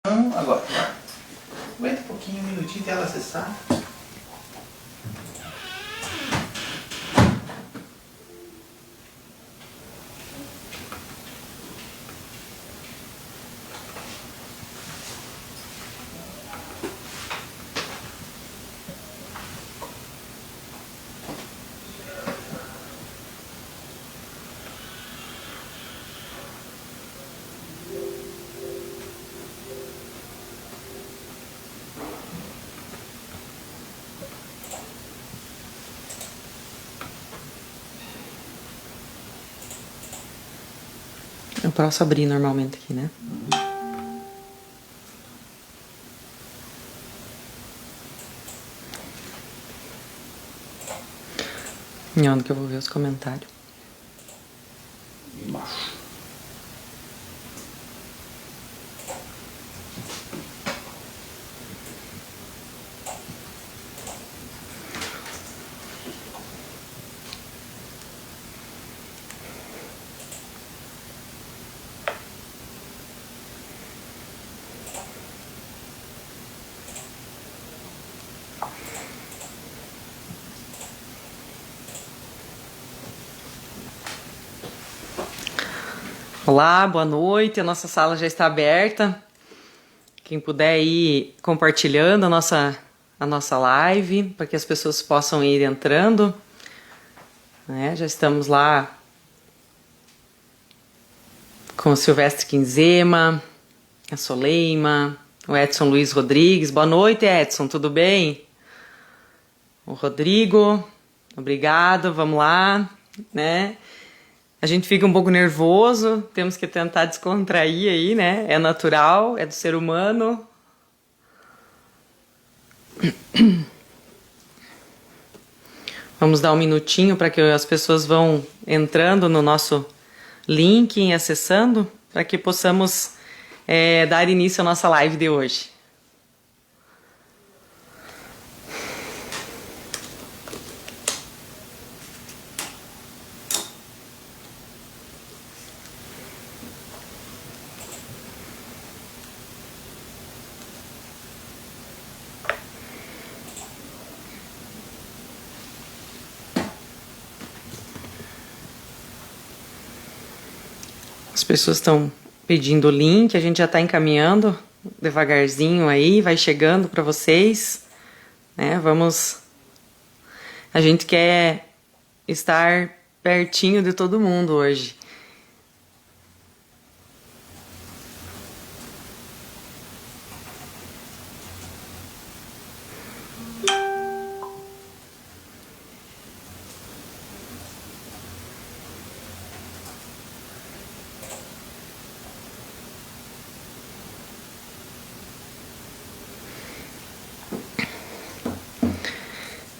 Agora, aguenta um pouquinho, um minutinho até ela acessar. Eu posso abrir normalmente aqui, né? E onde que eu vou ver os comentários? Embaixo. Olá, boa noite. A nossa sala já está aberta. Quem puder ir compartilhando a nossa live, para que as pessoas possam ir entrando. Né? Já estamos lá com o Silvestre Quinzema, a Soleima, o Edson Luiz Rodrigues. Boa noite, Edson, tudo bem? O Rodrigo, obrigado, vamos lá, né? A gente fica um pouco nervoso, temos que tentar descontrair aí, né? É natural, é do ser humano. Vamos dar um minutinho para que as pessoas vão entrando no nosso link e acessando, para que possamos dar início à nossa live de hoje. As pessoas estão pedindo o link, a gente já está encaminhando devagarzinho aí, vai chegando para vocês, né? A gente quer estar pertinho de todo mundo hoje.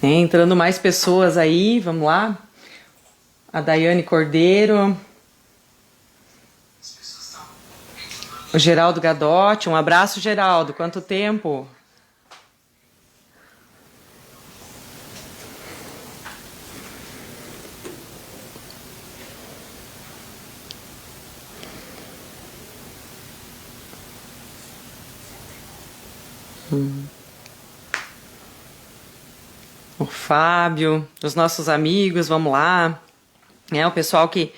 Entrando mais pessoas aí, vamos lá. A Daiane Cordeiro. O Geraldo Gadotti. Um abraço, Geraldo. Quanto tempo? O Fábio, os nossos amigos, vamos lá. O pessoal que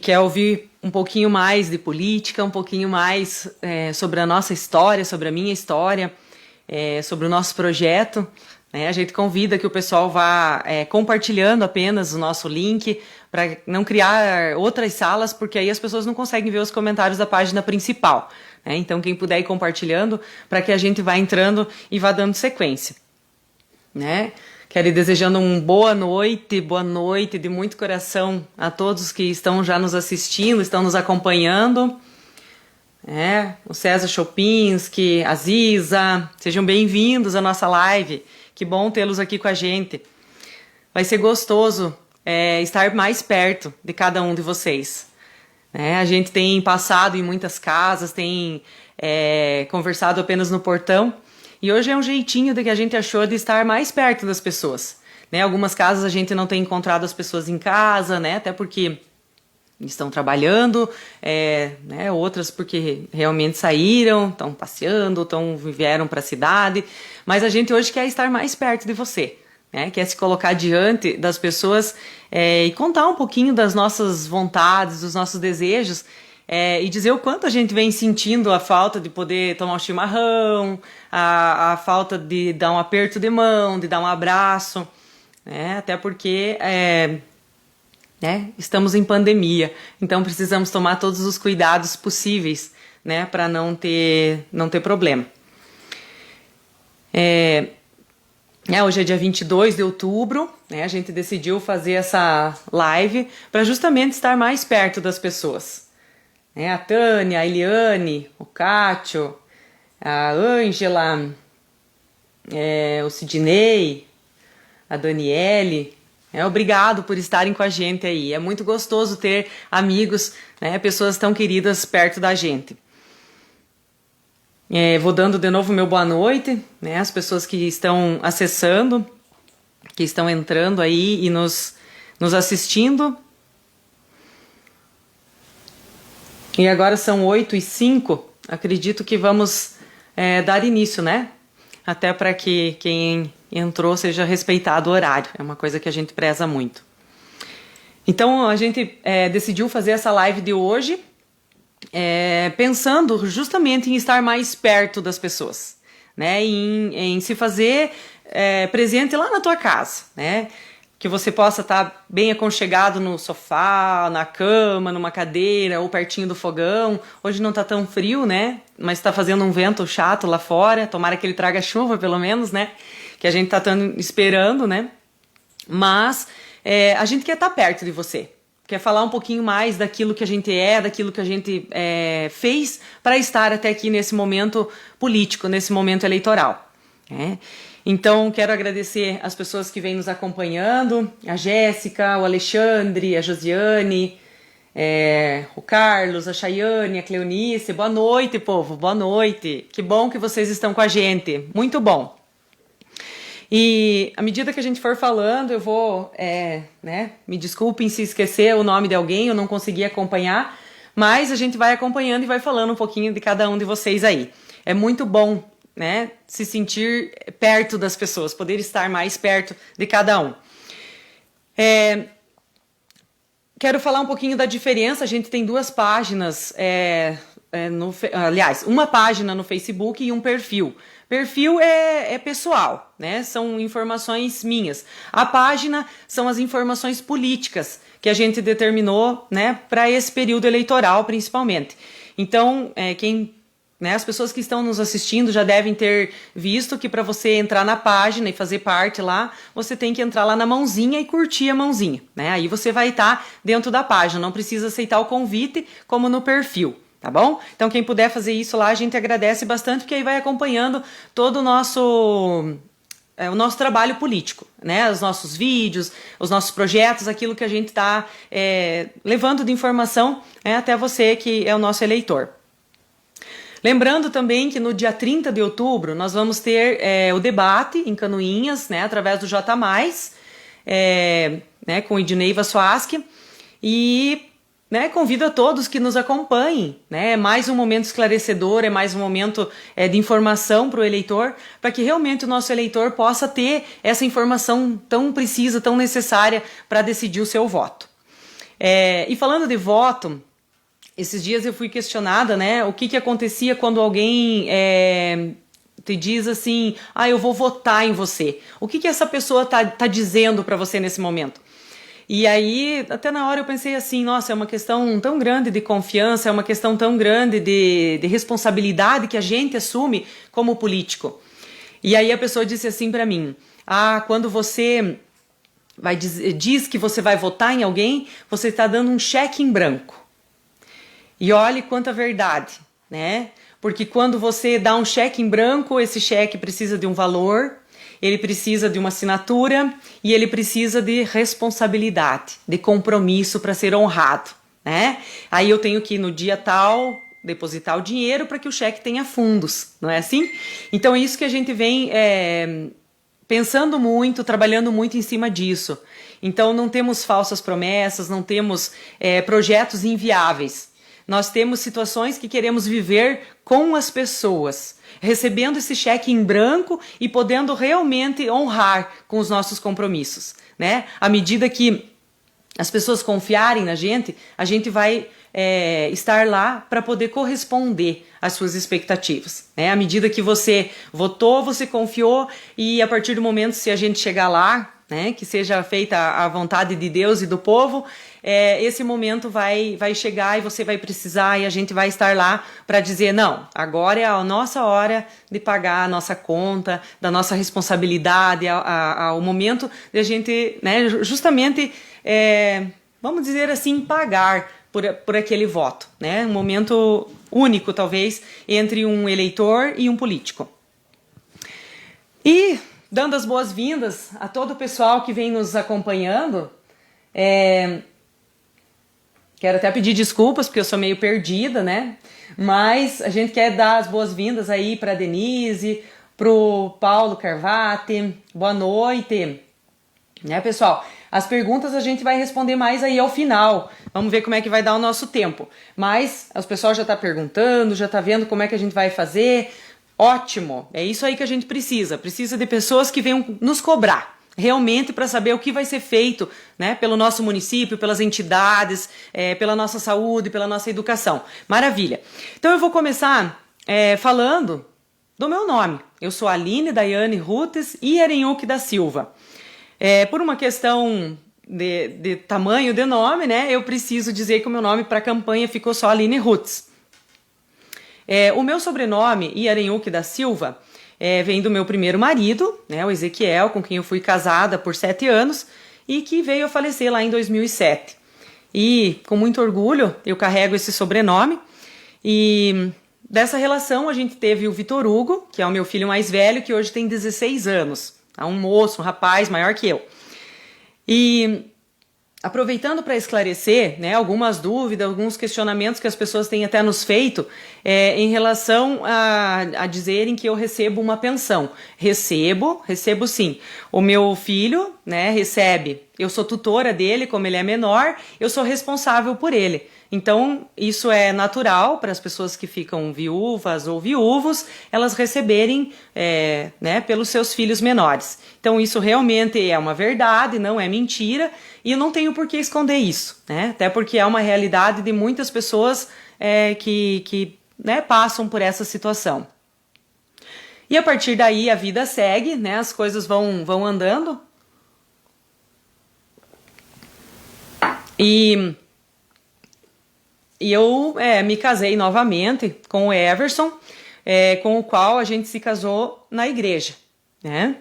quer ouvir um pouquinho mais de política, um pouquinho mais sobre a nossa história, sobre a minha história, sobre o nosso projeto. Né? A gente convida que o pessoal vá compartilhando apenas o nosso link para não criar outras salas, porque aí as pessoas não conseguem ver os comentários da página principal. Né? Então, quem puder ir compartilhando para que a gente vá entrando e vá dando sequência. Né? Quero ir desejando boa noite de muito coração a todos que estão já nos assistindo, estão nos acompanhando. O César Chopinski, a Ziza, sejam bem-vindos à nossa live. Que bom tê-los aqui com a gente. Vai ser gostoso estar mais perto de cada um de vocês. A gente tem passado em muitas casas, tem conversado apenas no portão. E hoje é um jeitinho de que a gente achou de estar mais perto das pessoas. Algumas casas a gente não tem encontrado as pessoas em casa, até porque estão trabalhando, né, outras porque realmente saíram, estão passeando, vieram para a cidade, mas a gente hoje quer estar mais perto de você, né, quer se colocar diante das pessoas e contar um pouquinho das nossas vontades, dos nossos desejos, e dizer o quanto a gente vem sentindo a falta de poder tomar um chimarrão, a falta de dar um aperto de mão, de dar um abraço, né, até porque estamos em pandemia, então precisamos tomar todos os cuidados possíveis, né, para não ter problema. Hoje é dia 22 de outubro, né, a gente decidiu fazer essa live para justamente estar mais perto das pessoas. A Tânia, a Eliane, o Cátio, a Ângela, o Sidney, a Daniele. Obrigado por estarem com a gente aí. É muito gostoso ter amigos, né, pessoas tão queridas perto da gente. Vou dando de novo meu boa noite, né, às pessoas que estão acessando, que estão entrando aí e nos assistindo. E agora são 8h05, acredito que vamos dar início, né? Até para que quem entrou seja respeitado o horário, é uma coisa que a gente preza muito. Então a gente decidiu fazer essa live de hoje, pensando justamente em estar mais perto das pessoas, né? Em se fazer presente lá na tua casa, né? Que você possa estar bem aconchegado no sofá, na cama, numa cadeira ou pertinho do fogão. Hoje não tá tão frio, né? Mas tá fazendo um vento chato lá fora. Tomara que ele traga chuva, pelo menos, né? Que a gente tá esperando, né? Mas a gente quer estar perto de você. Quer falar um pouquinho mais daquilo que a gente daquilo que a gente fez para estar até aqui nesse momento político, nesse momento eleitoral, né? Então, quero agradecer as pessoas que vêm nos acompanhando, a Jéssica, o Alexandre, a Josiane, o Carlos, a Chayane, a Cleonice. Boa noite, povo, boa noite. Que bom que vocês estão com a gente, muito bom. E à medida que a gente for falando, eu vou, me desculpem se esquecer o nome de alguém, eu não consegui acompanhar, mas a gente vai acompanhando e vai falando um pouquinho de cada um de vocês aí. É muito bom, né, se sentir perto das pessoas, poder estar mais perto de cada um. Quero falar um pouquinho da diferença. A gente tem 2 páginas, aliás, uma página no Facebook e um perfil. Perfil é pessoal, né? São informações minhas. A página são as informações políticas que a gente determinou, né, para esse período eleitoral, principalmente. Então, as pessoas que estão nos assistindo já devem ter visto que para você entrar na página e fazer parte lá, você tem que entrar lá na mãozinha e curtir a mãozinha, né? Aí você vai estar dentro da página, não precisa aceitar o convite como no perfil, tá bom? Então quem puder fazer isso lá, a gente agradece bastante, porque aí vai acompanhando todo o nosso trabalho político, né? Os nossos vídeos, os nossos projetos, aquilo que a gente está levando de informação até você que é o nosso eleitor. Lembrando também que no dia 30 de outubro nós vamos ter o debate em Canoinhas, né, através do J+, com o Idnei Soaski, e convido a todos que nos acompanhem. É mais um momento esclarecedor, é mais um momento de informação para o eleitor, para que realmente o nosso eleitor possa ter essa informação tão precisa, tão necessária para decidir o seu voto. E falando de voto, esses dias eu fui questionada, né, o que acontecia quando alguém te diz assim, eu vou votar em você. O que essa pessoa tá dizendo para você nesse momento? E aí, até na hora eu pensei assim, nossa, é uma questão tão grande de confiança, é uma questão tão grande de responsabilidade que a gente assume como político. E aí a pessoa disse assim para mim, quando você diz que você vai votar em alguém, você está dando um cheque em branco. E olhe quanta verdade, né? Porque quando você dá um cheque em branco, esse cheque precisa de um valor, ele precisa de uma assinatura e ele precisa de responsabilidade, de compromisso para ser honrado, né? Aí eu tenho que, no dia tal, depositar o dinheiro para que o cheque tenha fundos, não é assim? Então é isso que a gente vem pensando muito, trabalhando muito em cima disso. Então não temos falsas promessas, não temos projetos inviáveis. Nós temos situações que queremos viver com as pessoas, recebendo esse cheque em branco e podendo realmente honrar com os nossos compromissos, né? À medida que as pessoas confiarem na gente, a gente vai estar lá para poder corresponder às suas expectativas, né? À medida que você votou, você confiou, e a partir do momento, se a gente chegar lá, né, que seja feita a vontade de Deus e do povo, esse momento vai chegar e você vai precisar, e a gente vai estar lá para dizer, não, agora é a nossa hora de pagar a nossa conta, da nossa responsabilidade, ao momento de a gente, né, justamente, vamos dizer assim, pagar por aquele voto, né? Um momento único, talvez, entre um eleitor e um político. E dando as boas-vindas a todo o pessoal que vem nos acompanhando, quero até pedir desculpas porque eu sou meio perdida, né? Mas a gente quer dar as boas-vindas aí para a Denise, para o Paulo Carvati. Boa noite, né, pessoal? As perguntas a gente vai responder mais aí ao final. Vamos ver como é que vai dar o nosso tempo. Mas o pessoal já está perguntando, já está vendo como é que a gente vai fazer. Ótimo, é isso aí que a gente precisa. Precisa de pessoas que venham nos cobrar, realmente, para saber o que vai ser feito, né, pelo nosso município, pelas entidades, pela nossa saúde, pela nossa educação. Maravilha. Então eu vou começar falando do meu nome. Eu sou Aline Daiane Rutes Iarenhuque da Silva. Por uma questão de tamanho de nome, né, eu preciso dizer que o meu nome para a campanha ficou só Aline Rutes. O meu sobrenome, Iarenhuque da Silva, vem do meu primeiro marido, né, o Ezequiel, com quem eu fui casada por 7 anos e que veio a falecer lá em 2007. E com muito orgulho eu carrego esse sobrenome. E dessa relação a gente teve o Vitor Hugo, que é o meu filho mais velho, que hoje tem 16 anos. É um moço, um rapaz maior que eu. E aproveitando para esclarecer, né, algumas dúvidas, alguns questionamentos que as pessoas têm até nos feito em relação a dizerem que eu recebo uma pensão. Recebo sim. O meu filho, né, recebe. Eu sou tutora dele, como ele é menor, eu sou responsável por ele. Então, isso é natural para as pessoas que ficam viúvas ou viúvos, elas receberem né, pelos seus filhos menores. Então, isso realmente é uma verdade, não é mentira, e eu não tenho por que esconder isso, né? Até porque é uma realidade de muitas pessoas que né, passam por essa situação. E a partir daí a vida segue, né? As coisas vão andando. E eu me casei novamente com o Everson, com o qual a gente se casou na igreja, né?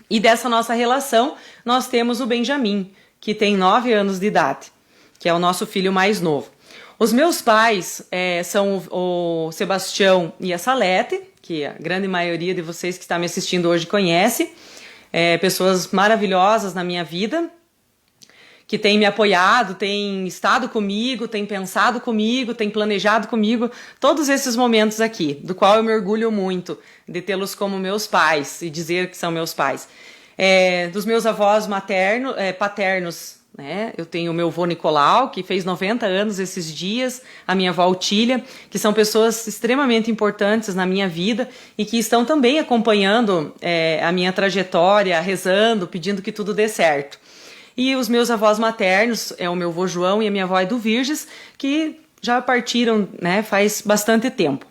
E dessa nossa relação nós temos o Benjamin, que tem 9 anos de idade, que é o nosso filho mais novo. Os meus pais são o Sebastião e a Salete, que a grande maioria de vocês que está me assistindo hoje conhece, pessoas maravilhosas na minha vida, que tem me apoiado, tem estado comigo, tem pensado comigo, tem planejado comigo, todos esses momentos aqui, do qual eu me orgulho muito de tê-los como meus pais e dizer que são meus pais. Dos meus avós paternos, né? Eu tenho o meu avô Nicolau, que fez 90 anos esses dias, a minha avó Otília, que são pessoas extremamente importantes na minha vida e que estão também acompanhando a minha trajetória, rezando, pedindo que tudo dê certo. E os meus avós maternos, o meu avô João e a minha avó Edu Virges, que já partiram, né, faz bastante tempo.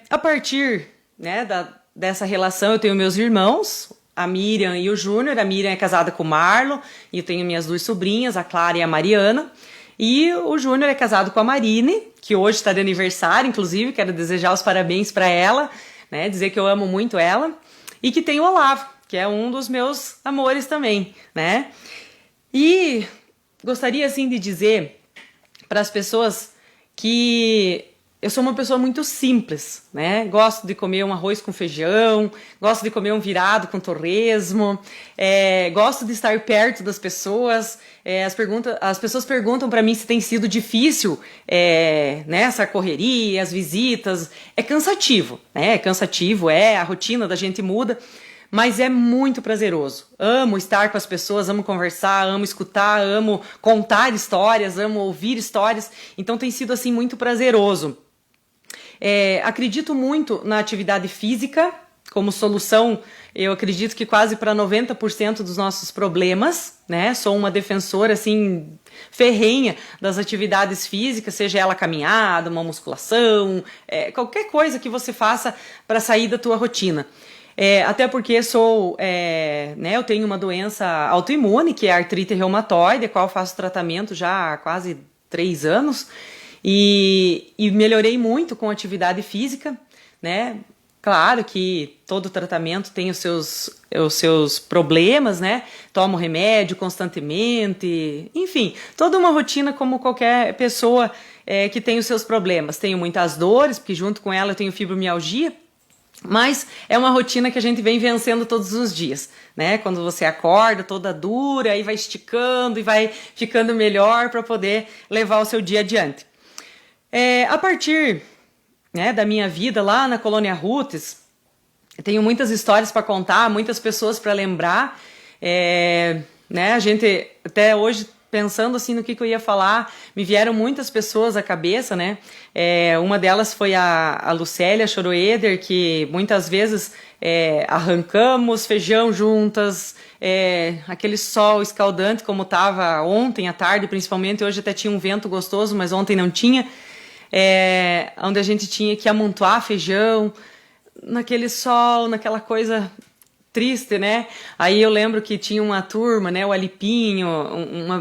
A partir, né, dessa relação, eu tenho meus irmãos, a Miriam e o Júnior. A Miriam é casada com o Marlon, e eu tenho minhas 2 sobrinhas, a Clara e a Mariana. E o Júnior é casado com a Marine, que hoje está de aniversário, inclusive, quero desejar os parabéns para ela, né, dizer que eu amo muito ela. E que tem o Olavo, que é um dos meus amores também, né? E gostaria, assim, de dizer para as pessoas que eu sou uma pessoa muito simples, né? Gosto de comer um arroz com feijão, gosto de comer um virado com torresmo, gosto de estar perto das pessoas. As pessoas perguntam para mim se tem sido difícil, né, essa correria, as visitas. É cansativo, né? É cansativo, a rotina da gente muda. mas é muito prazeroso. Amo estar com as pessoas, amo conversar, amo escutar, amo contar histórias, amo ouvir histórias. Então tem sido assim muito prazeroso. Acredito muito na atividade física como solução. Eu acredito que quase para 90% dos nossos problemas, né? Sou uma defensora assim ferrenha das atividades físicas, seja ela caminhada, uma musculação, qualquer coisa que você faça para sair da tua rotina. Até porque eu tenho uma doença autoimune, que é a artrite reumatoide, a qual eu faço tratamento já há quase 3 anos, e melhorei muito com atividade física, né? Claro que todo tratamento tem os seus problemas, né? Tomo remédio constantemente, enfim, toda uma rotina como qualquer pessoa que tem os seus problemas. Tenho muitas dores, porque junto com ela eu tenho fibromialgia, mas é uma rotina que a gente vem vencendo todos os dias, né? Quando você acorda toda dura, aí vai esticando e vai ficando melhor para poder levar o seu dia adiante. A partir, né, da minha vida lá na Colônia Roots, eu tenho muitas histórias para contar, muitas pessoas para lembrar. Né, a gente até hoje, pensando assim no que eu ia falar, me vieram muitas pessoas à cabeça, né? Uma delas foi a Lucélia Schroeder, que muitas vezes arrancamos feijão juntas, aquele sol escaldante como estava ontem à tarde, principalmente. Hoje até tinha um vento gostoso, mas ontem não tinha. Onde a gente tinha que amontoar feijão, naquele sol, naquela coisa triste, né? Aí eu lembro que tinha uma turma, né? O Alipinho,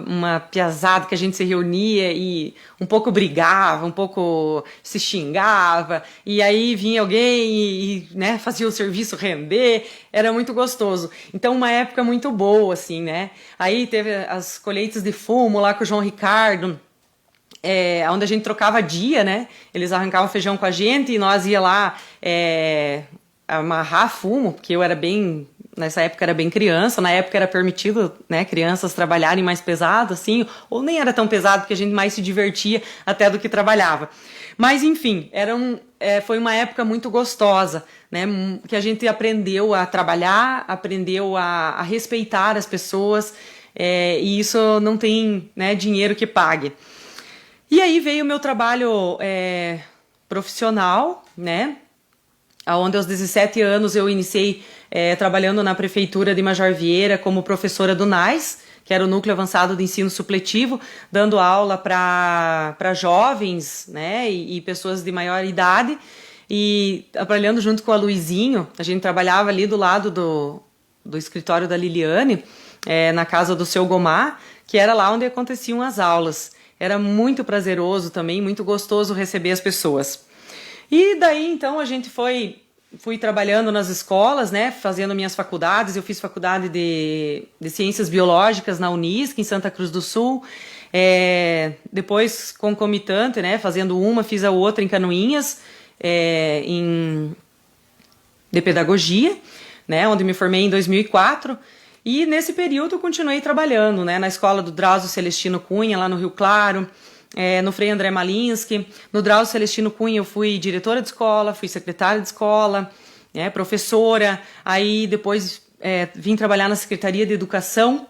uma piazada que a gente se reunia e um pouco brigava, um pouco se xingava, e aí vinha alguém e né, fazia o serviço render, era muito gostoso. Então uma época muito boa, assim, né? Aí teve as colheitas de fumo lá com o João Ricardo, onde a gente trocava dia, né? Eles arrancavam feijão com a gente e nós ia lá amarrar fumo, porque eu era nessa época era bem criança, na época era permitido, né, crianças trabalharem mais pesado, assim, ou nem era tão pesado, porque a gente mais se divertia até do que trabalhava. Mas, enfim, foi uma época muito gostosa, né, que a gente aprendeu a trabalhar, aprendeu a respeitar as pessoas, e isso não tem, né, dinheiro que pague. E aí veio o meu trabalho profissional, né? Onde aos 17 anos eu iniciei trabalhando na prefeitura de Major Vieira como professora do NAIS, que era o Núcleo Avançado de Ensino Supletivo, dando aula para jovens, né? E pessoas de maior idade. E trabalhando junto com a Luizinho, a gente trabalhava ali do lado do escritório da Liliane, na casa do seu Gomar, que era lá onde aconteciam as aulas. Era muito prazeroso também, muito gostoso receber as pessoas. E daí, então, a gente fui trabalhando nas escolas, né, fazendo minhas faculdades. Eu fiz faculdade de Ciências Biológicas na Unisc, em Santa Cruz do Sul. Depois, concomitante, né, fazendo fiz a outra em Canoinhas, de Pedagogia, né, onde me formei em 2004. E nesse período eu continuei trabalhando, né, na escola do Drauzio Celestino Cunha, lá no Rio Claro, no Frei André Malinsky. No Drauzio Celestino Cunha eu fui diretora de escola, fui secretária de escola, professora. Aí depois vim trabalhar na Secretaria de Educação,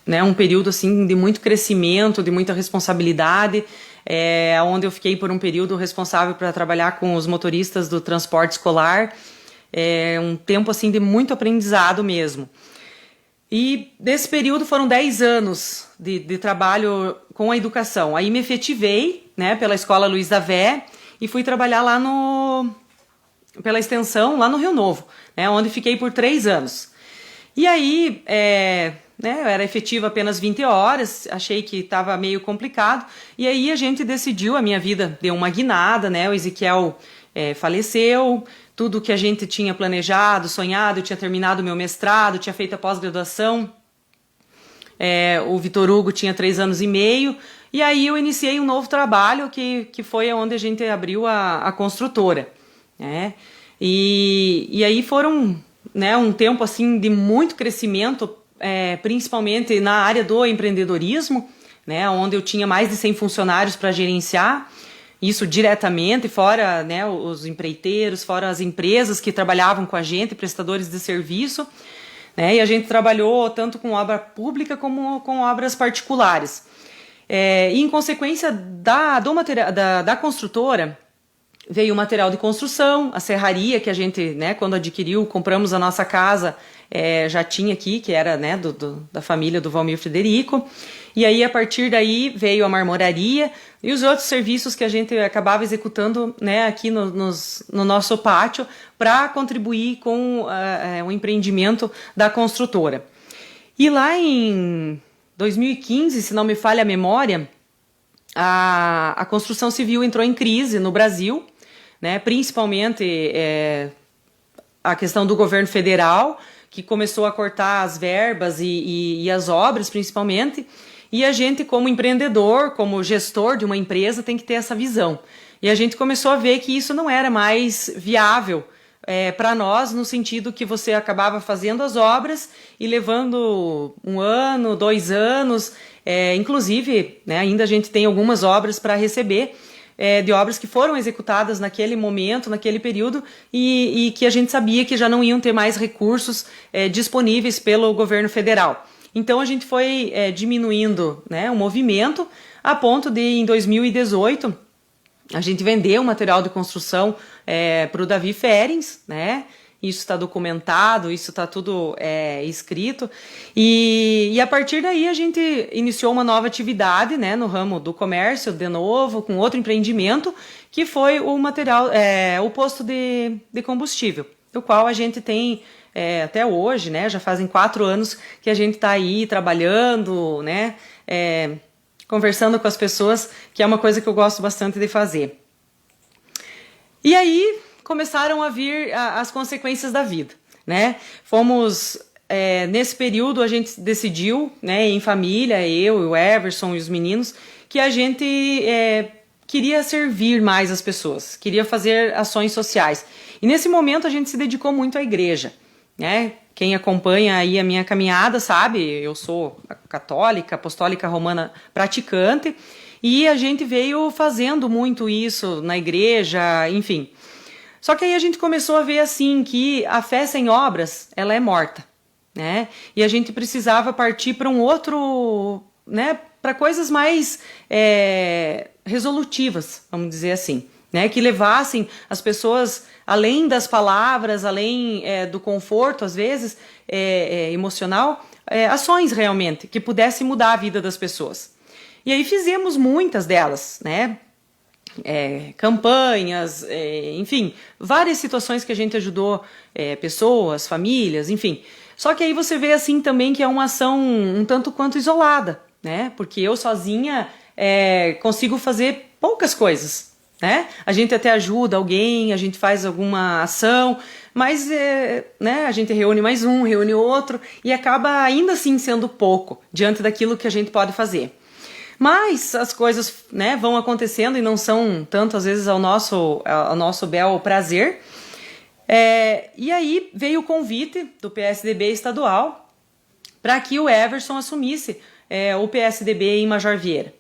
né, um período assim de muito crescimento, de muita responsabilidade, onde eu fiquei por um período responsável para trabalhar com os motoristas do transporte escolar. Um tempo assim de muito aprendizado mesmo. E desse período foram 10 anos de trabalho com a educação. Aí me efetivei, né, pela Escola Luiz da Vé e fui trabalhar lá pela extensão, lá no Rio Novo, né, onde fiquei por 3 anos. E aí, né, eu era efetiva apenas 20 horas, achei que estava meio complicado, e aí a gente decidiu, a minha vida deu uma guinada, né, o Ezequiel faleceu. Tudo que a gente tinha planejado, sonhado, eu tinha terminado o meu mestrado, tinha feito a pós-graduação, o Vitor Hugo tinha 3 anos e meio, e aí eu iniciei um novo trabalho que foi onde a gente abriu a construtora, né? E aí foram, né, um tempo assim de muito crescimento, principalmente na área do empreendedorismo, né, onde eu tinha mais de 100 funcionários para gerenciar. isso diretamente, fora, né, os empreiteiros, fora as empresas que trabalhavam com a gente, prestadores de serviço, né, e a gente trabalhou tanto com obra pública como com obras particulares. E em consequência da construtora, veio o material de construção, a serraria que a gente, né, quando adquiriu, compramos a nossa casa, já tinha aqui, que era, né, da família do Valmir Frederico. E aí, a partir daí, veio a marmoraria e os outros serviços que a gente acabava executando, né, aqui no nosso pátio para contribuir com o empreendimento da construtora. E lá em 2015, se não me falha a memória, a construção civil entrou em crise no Brasil, né, principalmente a questão do governo federal, que começou a cortar as verbas e as obras, principalmente, e a gente, como empreendedor, como gestor de uma empresa, tem que ter essa visão. E a gente começou a ver que isso não era mais viável para nós, no sentido que você acabava fazendo as obras e levando 1 ano, 2 anos, inclusive, né, ainda a gente tem algumas obras para receber, de obras que foram executadas naquele momento, naquele período, e que a gente sabia que já não iam ter mais recursos disponíveis pelo governo federal. Então a gente foi diminuindo, né, o movimento, a ponto de, em 2018, a gente vender o material de construção para o Davi Ferens, né? Isso está documentado, isso está tudo escrito. E a partir daí a gente iniciou uma nova atividade, né, no ramo do comércio, de novo, com outro empreendimento, que foi o material, o posto de combustível, do qual a gente tem até hoje, né? Já fazem 4 anos que a gente está aí trabalhando, né? Conversando com as pessoas, que é uma coisa que eu gosto bastante de fazer. E aí começaram a vir as consequências da vida, né? Fomos, nesse período a gente decidiu, né, em família, eu, o Everson e os meninos, que a gente queria servir mais as pessoas, queria fazer ações sociais. E nesse momento a gente se dedicou muito à igreja, né? Quem acompanha aí a minha caminhada sabe, eu sou católica, apostólica romana praticante, e a gente veio fazendo muito isso na igreja, enfim. Só que aí a gente começou a ver assim que a fé sem obras, ela é morta, né? E a gente precisava partir para um outro, né, para coisas mais resolutivas, vamos dizer assim, né, que levassem as pessoas além das palavras, além do conforto, às vezes, emocional, ações realmente, que pudessem mudar a vida das pessoas. E aí fizemos muitas delas, né? Campanhas, enfim, várias situações que a gente ajudou pessoas, famílias, enfim. Só que aí você vê assim também que é uma ação um tanto quanto isolada, né? Porque eu sozinha consigo fazer poucas coisas, né? A gente até ajuda alguém, a gente faz alguma ação, mas né, a gente reúne mais um, reúne outro e acaba ainda assim sendo pouco diante daquilo que a gente pode fazer. Mas as coisas, né, vão acontecendo e não são tanto às vezes ao nosso bel prazer. E aí veio o convite do PSDB estadual para que o Everson assumisse o PSDB em Major Vieira.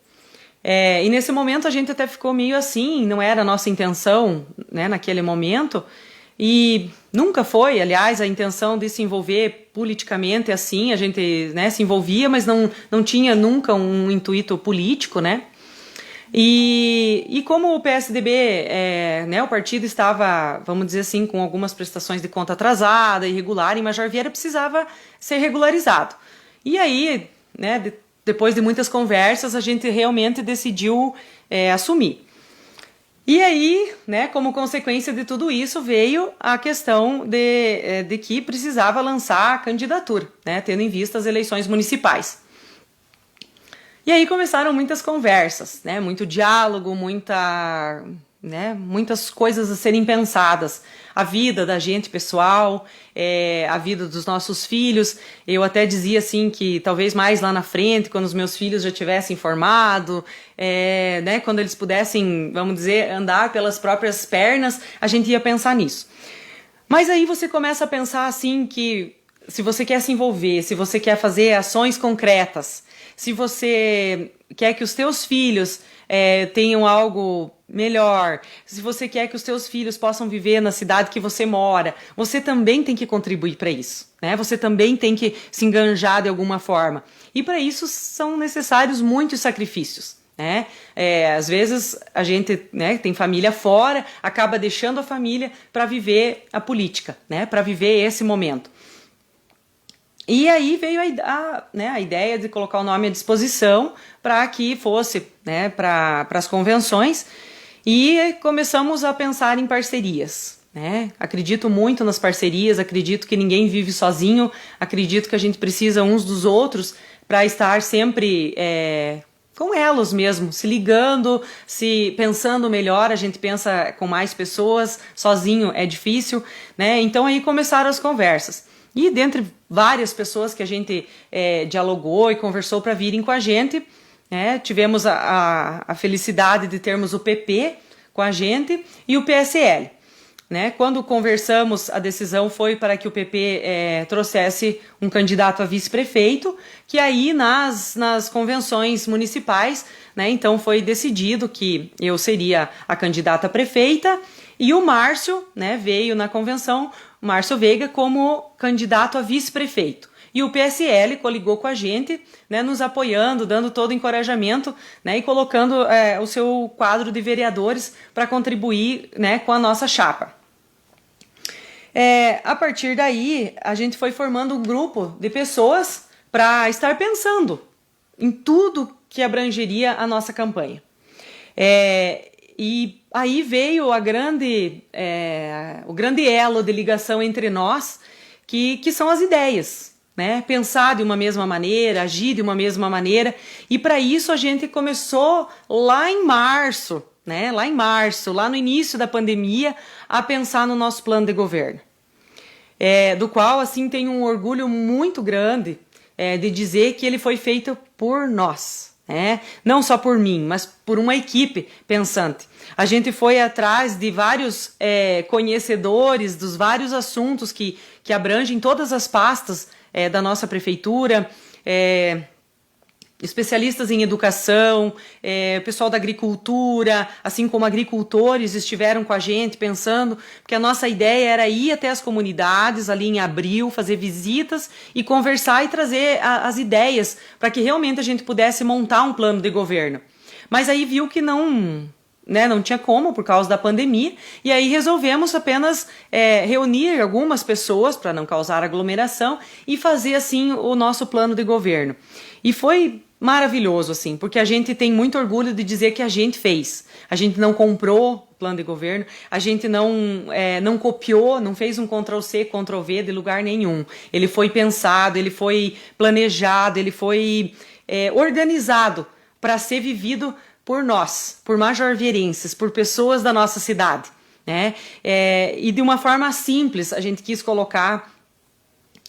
E nesse momento a gente até ficou meio assim, não era a nossa intenção, né, naquele momento, e nunca foi, aliás, a intenção de se envolver politicamente assim, a gente, né, se envolvia, mas não tinha nunca um intuito político, né? E como o PSDB, né, o partido estava, vamos dizer assim, com algumas prestações de conta atrasada, irregular, em Major Vieira precisava ser regularizado. E aí, né, depois de muitas conversas, a gente realmente decidiu assumir. E aí, né, como consequência de tudo isso, veio a questão de que precisava lançar a candidatura, né, tendo em vista as eleições municipais. E aí começaram muitas conversas, né, muito diálogo, muitas coisas a serem pensadas. A vida da gente pessoal, a vida dos nossos filhos. Eu até dizia assim que talvez mais lá na frente, quando os meus filhos já tivessem formado, né, quando eles pudessem, vamos dizer, andar pelas próprias pernas, a gente ia pensar nisso. Mas aí você começa a pensar assim que se você quer se envolver, se você quer fazer ações concretas, se você quer que os teus filhos tenham algo melhor, se você quer que os teus filhos possam viver na cidade que você mora, você também tem que contribuir para isso, né? Você também tem que se enganjar de alguma forma. E para isso são necessários muitos sacrifícios, né? Às vezes a gente, né, tem família fora, acaba deixando a família para viver a política, né? Para viver esse momento. E aí veio a ideia de colocar o nome à disposição para que fosse, né, para as convenções, e começamos a pensar em parcerias, né? Acredito muito nas parcerias, acredito que ninguém vive sozinho, acredito que a gente precisa uns dos outros para estar sempre com elos mesmo, se ligando, se pensando melhor. A gente pensa com mais pessoas, sozinho é difícil, né? Então aí começaram as conversas. E dentre várias pessoas que a gente dialogou e conversou para virem com a gente, tivemos a felicidade de termos o PP com a gente e o PSL. Né? Quando conversamos, a decisão foi para que o PP trouxesse um candidato a vice-prefeito, que aí nas convenções municipais, né, então foi decidido que eu seria a candidata a prefeita, e o Márcio, né, veio na convenção, Márcio Veiga, como candidato a vice-prefeito. E o PSL coligou com a gente, né, nos apoiando, dando todo o encorajamento, né, e colocando o seu quadro de vereadores para contribuir, né, com a nossa chapa. A partir daí, a gente foi formando um grupo de pessoas para estar pensando em tudo que abrangeria a nossa campanha. E aí veio o grande elo de ligação entre nós, que são as ideias. Né? Pensar de uma mesma maneira, agir de uma mesma maneira, e para isso a gente começou lá em março, né? Lá no início da pandemia, a pensar no nosso plano de governo, do qual assim tenho um orgulho muito grande de dizer que ele foi feito por nós, né? Não só por mim, mas por uma equipe pensante. A gente foi atrás de vários conhecedores dos vários assuntos que abrangem todas as pastas da nossa prefeitura, especialistas em educação, pessoal da agricultura, assim como agricultores estiveram com a gente pensando, porque a nossa ideia era ir até as comunidades ali em abril, fazer visitas e conversar e trazer as ideias para que realmente a gente pudesse montar um plano de governo. Mas aí viu que não tinha como por causa da pandemia, e aí resolvemos apenas reunir algumas pessoas para não causar aglomeração e fazer assim o nosso plano de governo. E foi maravilhoso, assim, porque a gente tem muito orgulho de dizer que a gente fez. A gente não comprou o plano de governo, a gente não copiou, não fez um Ctrl+C, Ctrl+V de lugar nenhum. Ele foi pensado, ele foi planejado, ele foi organizado para ser vivido por nós, por majorvieirenses, por pessoas da nossa cidade, né? E de uma forma simples, a gente quis colocar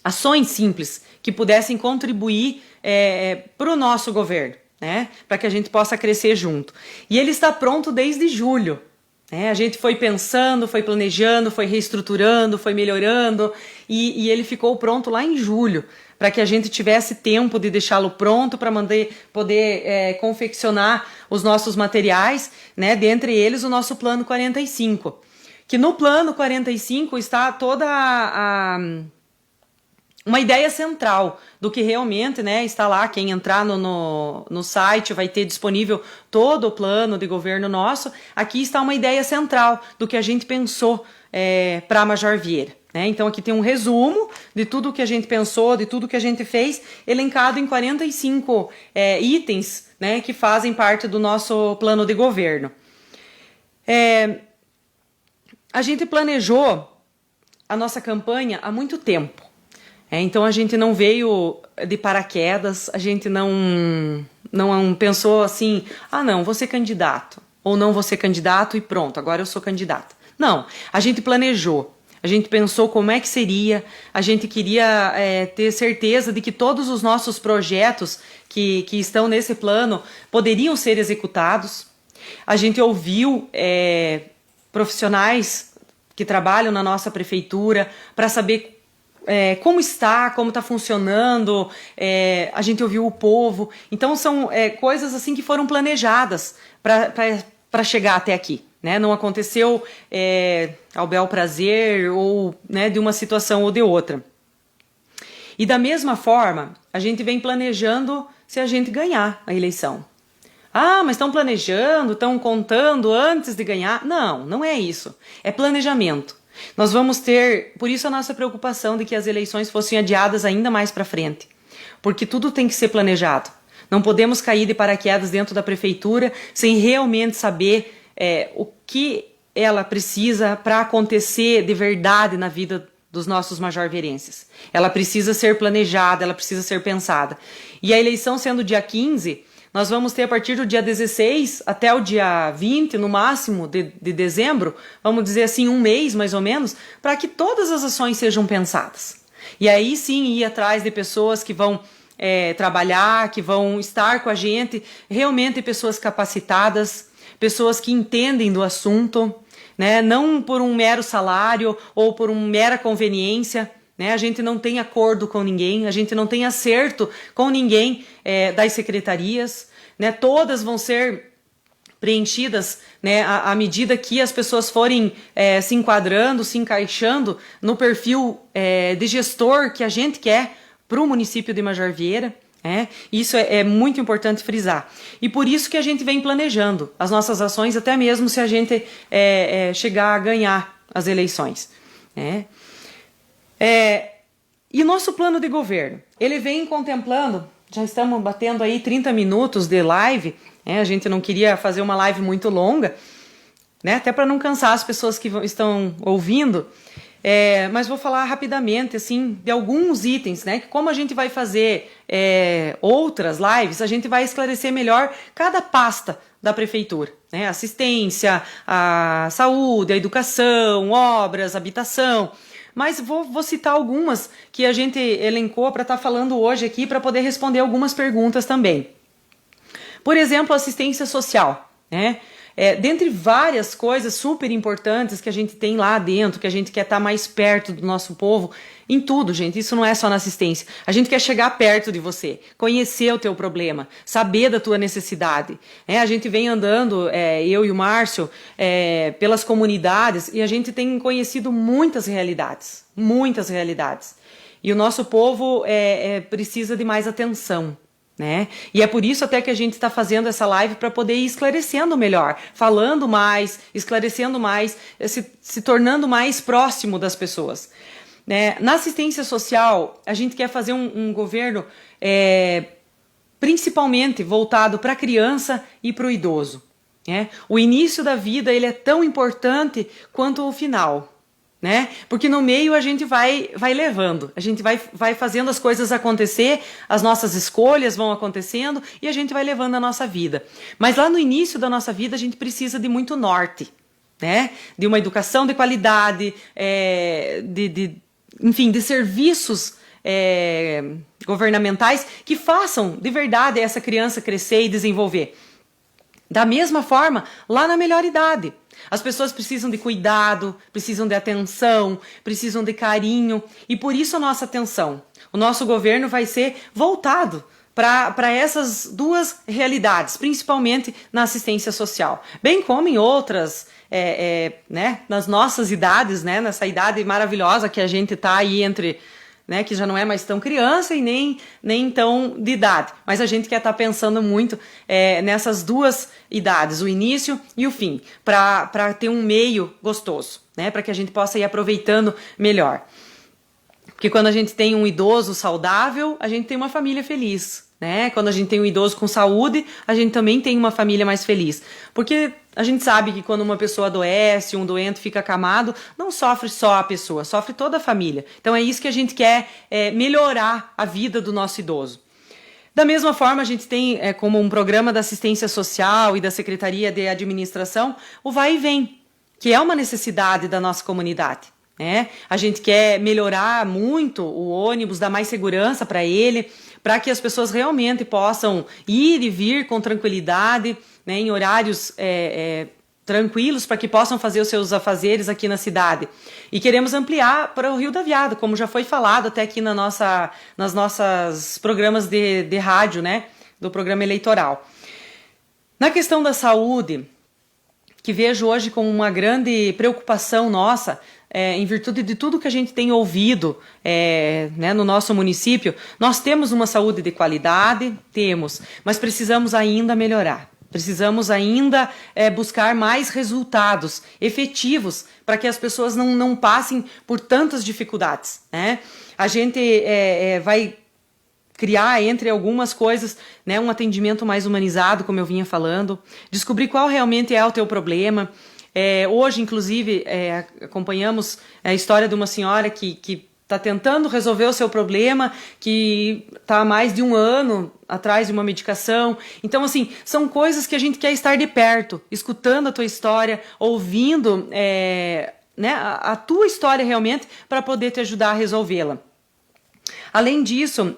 ações simples que pudessem contribuir para o nosso governo, né? Para que a gente possa crescer junto. E ele está pronto desde julho. A gente foi pensando, foi planejando, foi reestruturando, foi melhorando, e ele ficou pronto lá em julho, para que a gente tivesse tempo de deixá-lo pronto para poder confeccionar os nossos materiais, né? Dentre eles o nosso Plano 45, que no Plano 45 está toda uma ideia central do que realmente, né, está lá. Quem entrar no site vai ter disponível todo o plano de governo nosso. Aqui está uma ideia central do que a gente pensou para a Major Vieira. Né? Então aqui tem um resumo de tudo que a gente pensou, de tudo que a gente fez, elencado em 45 itens, né, que fazem parte do nosso plano de governo. A gente planejou a nossa campanha há muito tempo. Então a gente não veio de paraquedas, a gente não pensou assim, não, vou ser candidato, ou não vou ser candidato e pronto, agora eu sou candidata. Não, a gente planejou, a gente pensou como é que seria, a gente queria ter certeza de que todos os nossos projetos que estão nesse plano poderiam ser executados. A gente ouviu profissionais que trabalham na nossa prefeitura para saber como está funcionando, a gente ouviu o povo. Então são coisas assim que foram planejadas para chegar até aqui. Né? Não aconteceu ao bel prazer ou, né, de uma situação ou de outra. E da mesma forma, a gente vem planejando se a gente ganhar a eleição. Ah, mas estão planejando, estão contando antes de ganhar. Não, não é isso. É planejamento. Nós vamos ter, por isso a nossa preocupação de que as eleições fossem adiadas ainda mais para frente. Porque tudo tem que ser planejado. Não podemos cair de paraquedas dentro da prefeitura sem realmente saber o que ela precisa para acontecer de verdade na vida dos nossos majorverenses. Ela precisa ser planejada, ela precisa ser pensada. E a eleição sendo dia 15, nós vamos ter a partir do dia 16 até o dia 20, no máximo, de dezembro, vamos dizer assim, um mês mais ou menos, para que todas as ações sejam pensadas. E aí sim ir atrás de pessoas que vão trabalhar, que vão estar com a gente, realmente pessoas capacitadas, pessoas que entendem do assunto, né? Não por um mero salário ou por uma mera conveniência. Né? A gente não tem acordo com ninguém, a gente não tem acerto com ninguém das secretarias. Né? Todas vão ser preenchidas, né, à medida que as pessoas forem se enquadrando, se encaixando no perfil de gestor que a gente quer para o município de Major Vieira. Isso é muito importante frisar. E por isso que a gente vem planejando as nossas ações, até mesmo se a gente chegar a ganhar as eleições. E o nosso plano de governo, ele vem contemplando, já estamos batendo aí 30 minutos de live, a gente não queria fazer uma live muito longa, né, até para não cansar as pessoas que estão ouvindo, mas vou falar rapidamente assim, de alguns itens, né, que como a gente vai fazer outras lives, a gente vai esclarecer melhor cada pasta da prefeitura, né, assistência, a saúde, a educação, obras, habitação. Mas vou citar algumas que a gente elencou para estar falando hoje aqui para poder responder algumas perguntas também. Por exemplo, assistência social, né? Dentre várias coisas super importantes que a gente tem lá dentro, que a gente quer estar mais perto do nosso povo, em tudo, gente, isso não é só na assistência. A gente quer chegar perto de você, conhecer o teu problema, saber da tua necessidade. A gente vem andando, eu e o Márcio, pelas comunidades e a gente tem conhecido muitas realidades. E o nosso povo precisa de mais atenção. Né? E é por isso até que a gente está fazendo essa live para poder ir esclarecendo melhor, falando mais, esclarecendo mais, se tornando mais próximo das pessoas. Né? Na assistência social, a gente quer fazer um governo principalmente voltado para a criança e para o idoso. Né? O início da vida ele é tão importante quanto o final. Né? Porque no meio a gente vai levando, a gente vai fazendo as coisas acontecer, as nossas escolhas vão acontecendo e a gente vai levando a nossa vida. Mas lá no início da nossa vida a gente precisa de muito norte, né? De uma educação de qualidade, enfim, de serviços governamentais que façam de verdade essa criança crescer e desenvolver. Da mesma forma, lá na melhor idade. As pessoas precisam de cuidado, precisam de atenção, precisam de carinho. E por isso a nossa atenção. O nosso governo vai ser voltado para essas duas realidades, principalmente na assistência social. Bem como em outras, né, nas nossas idades, né, nessa idade maravilhosa que a gente está aí entre... Né, que já não é mais tão criança e nem tão de idade. Mas a gente quer estar pensando muito nessas duas idades, o início e o fim, para ter um meio gostoso, né, para que a gente possa ir aproveitando melhor. Porque quando a gente tem um idoso saudável, a gente tem uma família feliz. Né? Quando a gente tem um idoso com saúde, a gente também tem uma família mais feliz. Porque a gente sabe que quando uma pessoa adoece, um doente fica acamado, não sofre só a pessoa, sofre toda a família. Então é isso que a gente quer melhorar a vida do nosso idoso. Da mesma forma, a gente tem como um programa da assistência social e da Secretaria de Administração o Vai e Vem, que é uma necessidade da nossa comunidade. A gente quer melhorar muito o ônibus, dar mais segurança para ele, para que as pessoas realmente possam ir e vir com tranquilidade, né, em horários tranquilos para que possam fazer os seus afazeres aqui na cidade. E queremos ampliar para o Rio da Viada, como já foi falado até aqui nas nossas programas de rádio, né, do programa eleitoral. Na questão da saúde, que vejo hoje como uma grande preocupação nossa, em virtude de tudo que a gente tem ouvido né, no nosso município, nós temos uma saúde de qualidade, mas precisamos ainda melhorar. Precisamos ainda buscar mais resultados efetivos para que as pessoas não passem por tantas dificuldades, né? A gente vai criar, entre algumas coisas, né, um atendimento mais humanizado, como eu vinha falando, descobrir qual realmente é o teu problema. Hoje, inclusive, acompanhamos a história de uma senhora que está tentando resolver o seu problema, que está há mais de 1 ano atrás de uma medicação. Então, assim, são coisas que a gente quer estar de perto, escutando a tua história, ouvindo né, a tua história realmente, para poder te ajudar a resolvê-la. Além disso,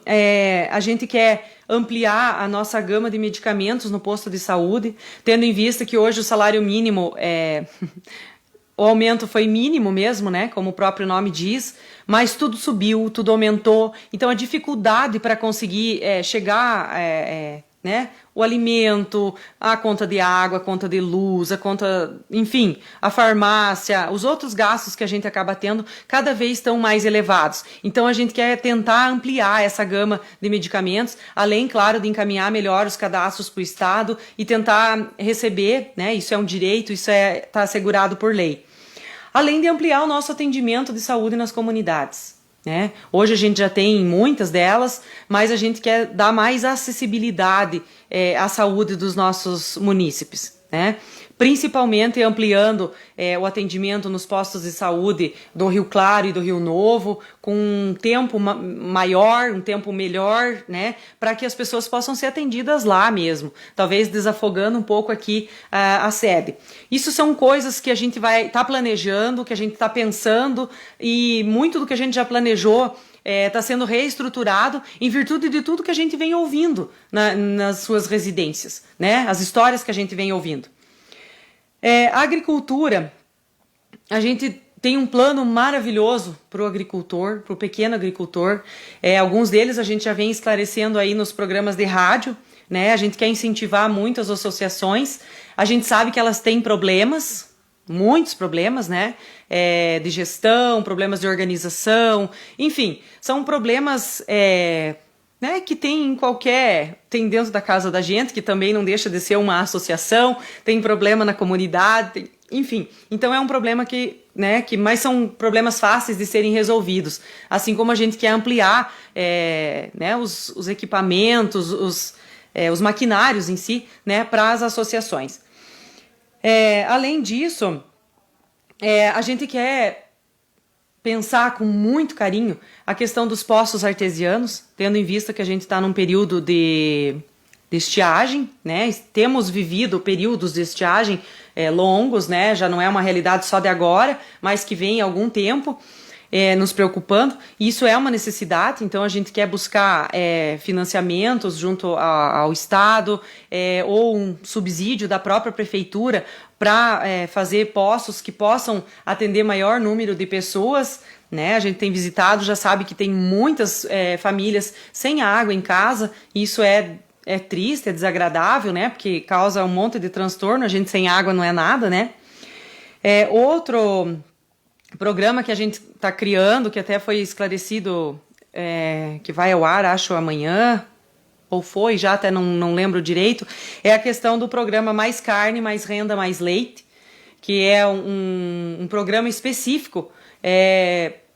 a gente quer ampliar a nossa gama de medicamentos no posto de saúde, tendo em vista que hoje o salário mínimo o aumento foi mínimo mesmo, né? Como o próprio nome diz, mas tudo subiu, tudo aumentou. Então a dificuldade para conseguir chegar, né? O alimento, a conta de água, a conta de luz, a conta, enfim, a farmácia, os outros gastos que a gente acaba tendo, cada vez estão mais elevados. Então a gente quer tentar ampliar essa gama de medicamentos, além, claro, de encaminhar melhor os cadastros para o Estado e tentar receber, né? Isso é um direito, isso está assegurado por lei. Além de ampliar o nosso atendimento de saúde nas comunidades, né? Hoje a gente já tem muitas delas, mas a gente quer dar mais acessibilidade à saúde dos nossos munícipes, né? Principalmente ampliando o atendimento nos postos de saúde do Rio Claro e do Rio Novo, com um tempo maior, um tempo melhor, né, para que as pessoas possam ser atendidas lá mesmo, talvez desafogando um pouco aqui a sede. Isso são coisas que a gente vai estar planejando, que a gente está pensando, e muito do que a gente já planejou está sendo reestruturado em virtude de tudo que a gente vem ouvindo nas suas residências, né, as histórias que a gente vem ouvindo. A agricultura, a gente tem um plano maravilhoso para o agricultor, para o pequeno agricultor. Alguns deles a gente já vem esclarecendo aí nos programas de rádio, né? A gente quer incentivar muito as associações. A gente sabe que elas têm problemas, muitos problemas, né? De gestão, problemas de organização, enfim, são problemas né, que tem dentro da casa da gente, que também não deixa de ser uma associação, tem problema na comunidade, enfim. Então é um problema mas são problemas fáceis de serem resolvidos, assim como a gente quer ampliar né, os equipamentos, os maquinários em si, né, para as associações. Além disso, a gente quer pensar com muito carinho a questão dos poços artesianos, tendo em vista que a gente está num período de estiagem, né? Temos vivido períodos de estiagem longos, né? Já não é uma realidade só de agora, mas que vem há algum tempo nos preocupando. E isso é uma necessidade, então a gente quer buscar financiamentos junto ao Estado ou um subsídio da própria prefeitura para fazer poços que possam atender maior número de pessoas, né? A gente tem visitado, já sabe que tem muitas famílias sem água em casa, e isso é triste, é desagradável, né? Porque causa um monte de transtorno, a gente sem água não é nada, né? Outro programa que a gente está criando, que até foi esclarecido, que vai ao ar, acho, amanhã, ou foi já, até não lembro direito, é a questão do programa Mais Carne, Mais Renda, Mais Leite, que é um programa específico,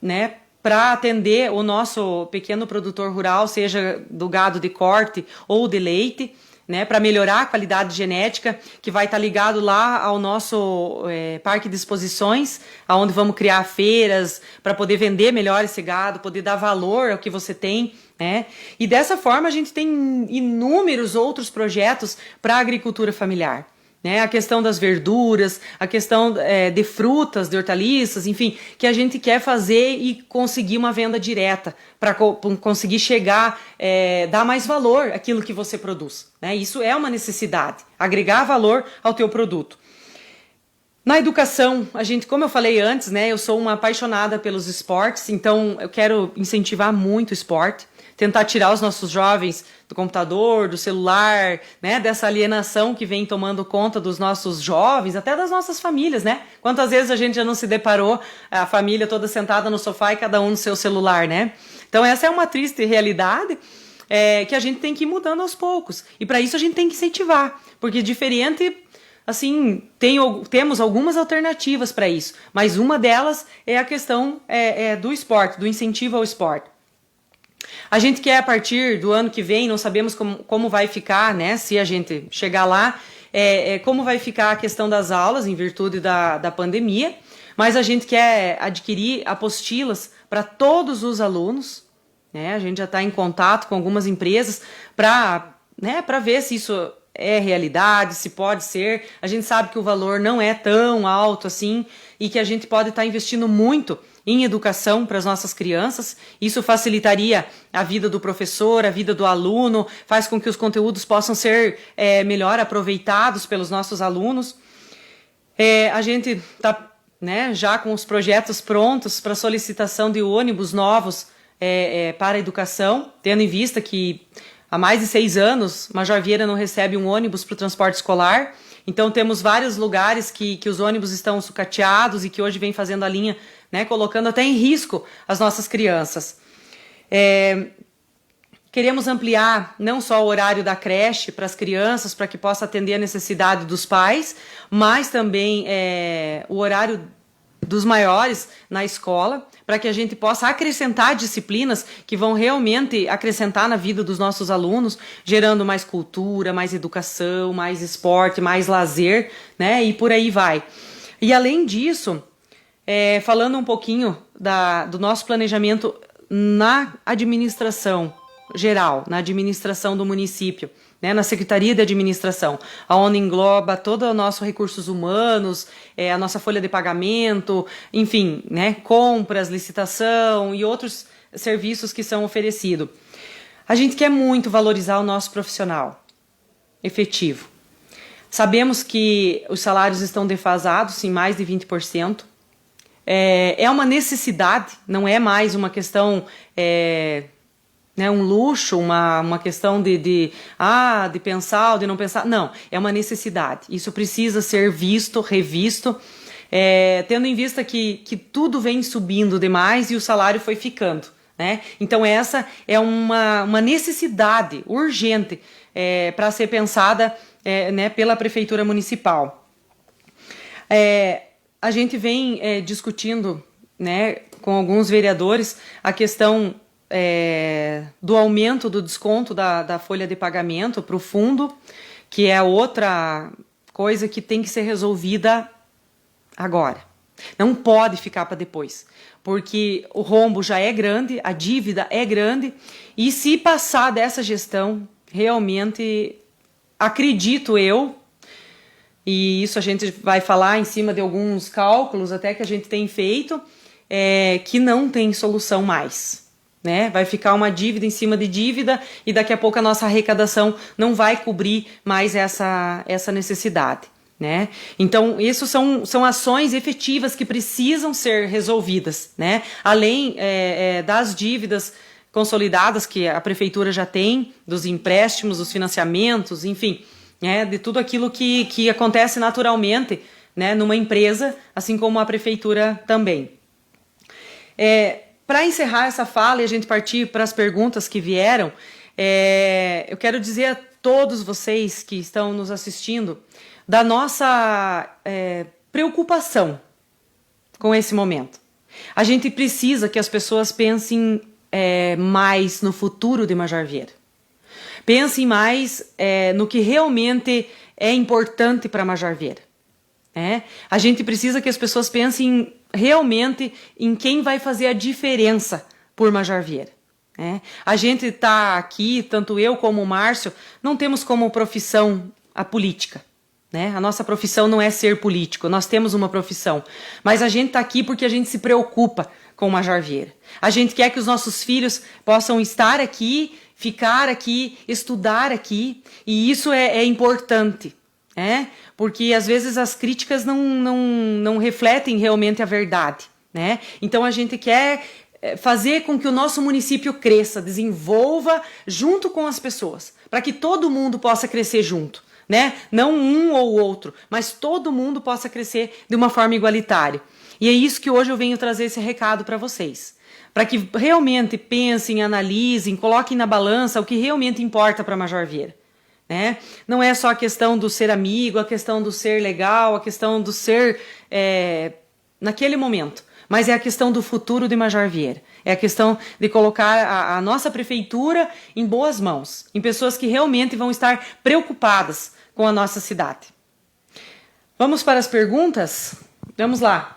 né, para atender o nosso pequeno produtor rural, seja do gado de corte ou de leite, né, para melhorar a qualidade genética, que vai estar ligado lá ao nosso parque de exposições, onde vamos criar feiras para poder vender melhor esse gado, poder dar valor ao que você tem, né? E dessa forma a gente tem inúmeros outros projetos para a agricultura familiar, né? A questão das verduras, a questão de frutas, de hortaliças, enfim, que a gente quer fazer e conseguir uma venda direta, para conseguir chegar, dar mais valor àquilo que você produz, né? Isso é uma necessidade, agregar valor ao teu produto. Na educação, como eu falei antes, né, eu sou uma apaixonada pelos esportes, então eu quero incentivar muito o esporte, tentar tirar os nossos jovens do computador, do celular, né, dessa alienação que vem tomando conta dos nossos jovens, até das nossas famílias, né? Quantas vezes a gente já não se deparou, a família toda sentada no sofá e cada um no seu celular, né? Então essa é uma triste realidade que a gente tem que ir mudando aos poucos. E para isso a gente tem que incentivar, porque diferente... Assim, temos algumas alternativas para isso, mas uma delas é a questão do esporte, do incentivo ao esporte. A gente quer, a partir do ano que vem, não sabemos como vai ficar, né, se a gente chegar lá, como vai ficar a questão das aulas em virtude da pandemia, mas a gente quer adquirir apostilas para todos os alunos, né, a gente já está em contato com algumas empresas para ver se isso é realidade, se pode ser. A gente sabe que o valor não é tão alto assim e que a gente pode estar investindo muito em educação para as nossas crianças. Isso facilitaria a vida do professor, a vida do aluno, faz com que os conteúdos possam ser melhor aproveitados pelos nossos alunos. A gente está já com os projetos prontos para solicitação de ônibus novos para a educação, tendo em vista que há mais de 6 anos, Major Vieira não recebe um ônibus para o transporte escolar. Então temos vários lugares que os ônibus estão sucateados e que hoje vem fazendo a linha, né, colocando até em risco as nossas crianças. Queremos ampliar não só o horário da creche para as crianças, para que possa atender a necessidade dos pais, mas também o horário dos maiores na escola, para que a gente possa acrescentar disciplinas que vão realmente acrescentar na vida dos nossos alunos, gerando mais cultura, mais educação, mais esporte, mais lazer, né? E por aí vai. E além disso, falando um pouquinho do nosso planejamento na administração geral, na administração do município, né, na Secretaria de Administração, onde engloba todo o nosso recursos humanos, a nossa folha de pagamento, enfim, né, compras, licitação e outros serviços que são oferecidos. A gente quer muito valorizar o nosso profissional efetivo. Sabemos que os salários estão defasados em mais de 20%. É uma necessidade, não é mais uma questão... um luxo, uma questão de pensar ou de não pensar. Não, é uma necessidade. Isso precisa ser visto, revisto, tendo em vista que tudo vem subindo demais e o salário foi ficando, né? Então essa é uma necessidade urgente para ser pensada pela Prefeitura Municipal. A gente vem discutindo, né, com alguns vereadores a questão do aumento do desconto da folha de pagamento para o fundo, que é outra coisa que tem que ser resolvida agora. Não pode ficar para depois, porque o rombo já é grande, a dívida é grande, e se passar dessa gestão, realmente, acredito eu, e isso a gente vai falar em cima de alguns cálculos até que a gente tem feito, que não tem solução mais. Né? Vai ficar uma dívida em cima de dívida e daqui a pouco a nossa arrecadação não vai cobrir mais essa necessidade, né? Então, isso são ações efetivas que precisam ser resolvidas, né? Além das dívidas consolidadas que a Prefeitura já tem, dos empréstimos, dos financiamentos, enfim, né? De tudo aquilo que acontece naturalmente, né? Numa empresa, assim como a Prefeitura também. Para encerrar essa fala e a gente partir para as perguntas que vieram, eu quero dizer a todos vocês que estão nos assistindo da nossa preocupação com esse momento. A gente precisa que as pessoas pensem mais no futuro de Major Vieira. Pensem mais no que realmente é importante para Major Vieira. A gente precisa que as pessoas pensem realmente em quem vai fazer a diferença por Major Vieira. A gente está aqui, tanto eu como o Márcio, não temos como profissão a política. A nossa profissão não é ser político, nós temos uma profissão. Mas a gente está aqui porque a gente se preocupa com o Major Vieira. A gente quer que os nossos filhos possam estar aqui, ficar aqui, estudar aqui, e isso é importante. Porque às vezes as críticas não refletem realmente a verdade, né? Então a gente quer fazer com que o nosso município cresça, desenvolva junto com as pessoas, para que todo mundo possa crescer junto, né? Não um ou outro, mas todo mundo possa crescer de uma forma igualitária. E é isso que hoje eu venho trazer esse recado para vocês, para que realmente pensem, analisem, coloquem na balança o que realmente importa para Major Vieira. Né? Não é só a questão do ser amigo, a questão do ser legal, a questão do ser naquele momento, mas é a questão do futuro de Major Vieira. É a questão de colocar a nossa prefeitura em boas mãos, em pessoas que realmente vão estar preocupadas com a nossa cidade. Vamos para as perguntas? Vamos lá.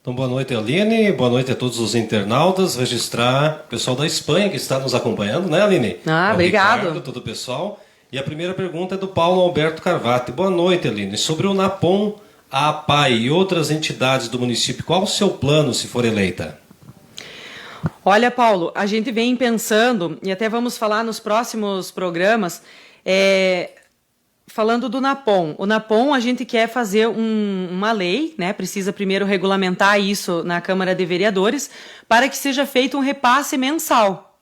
Então, boa noite, Aline. Boa noite a todos os internautas. Registrar o pessoal da Espanha que está nos acompanhando, né, Aline? Obrigado. Ricardo, todo o pessoal. E a primeira pergunta é do Paulo Alberto Carvati. Boa noite, Aline. Sobre o NAPOM, a APAI e outras entidades do município, qual o seu plano se for eleita? Olha, Paulo, a gente vem pensando, e até vamos falar nos próximos programas, falando do NAPOM. O NAPOM, a gente quer fazer uma lei, né? Precisa primeiro regulamentar isso na Câmara de Vereadores, para que seja feito um repasse mensal,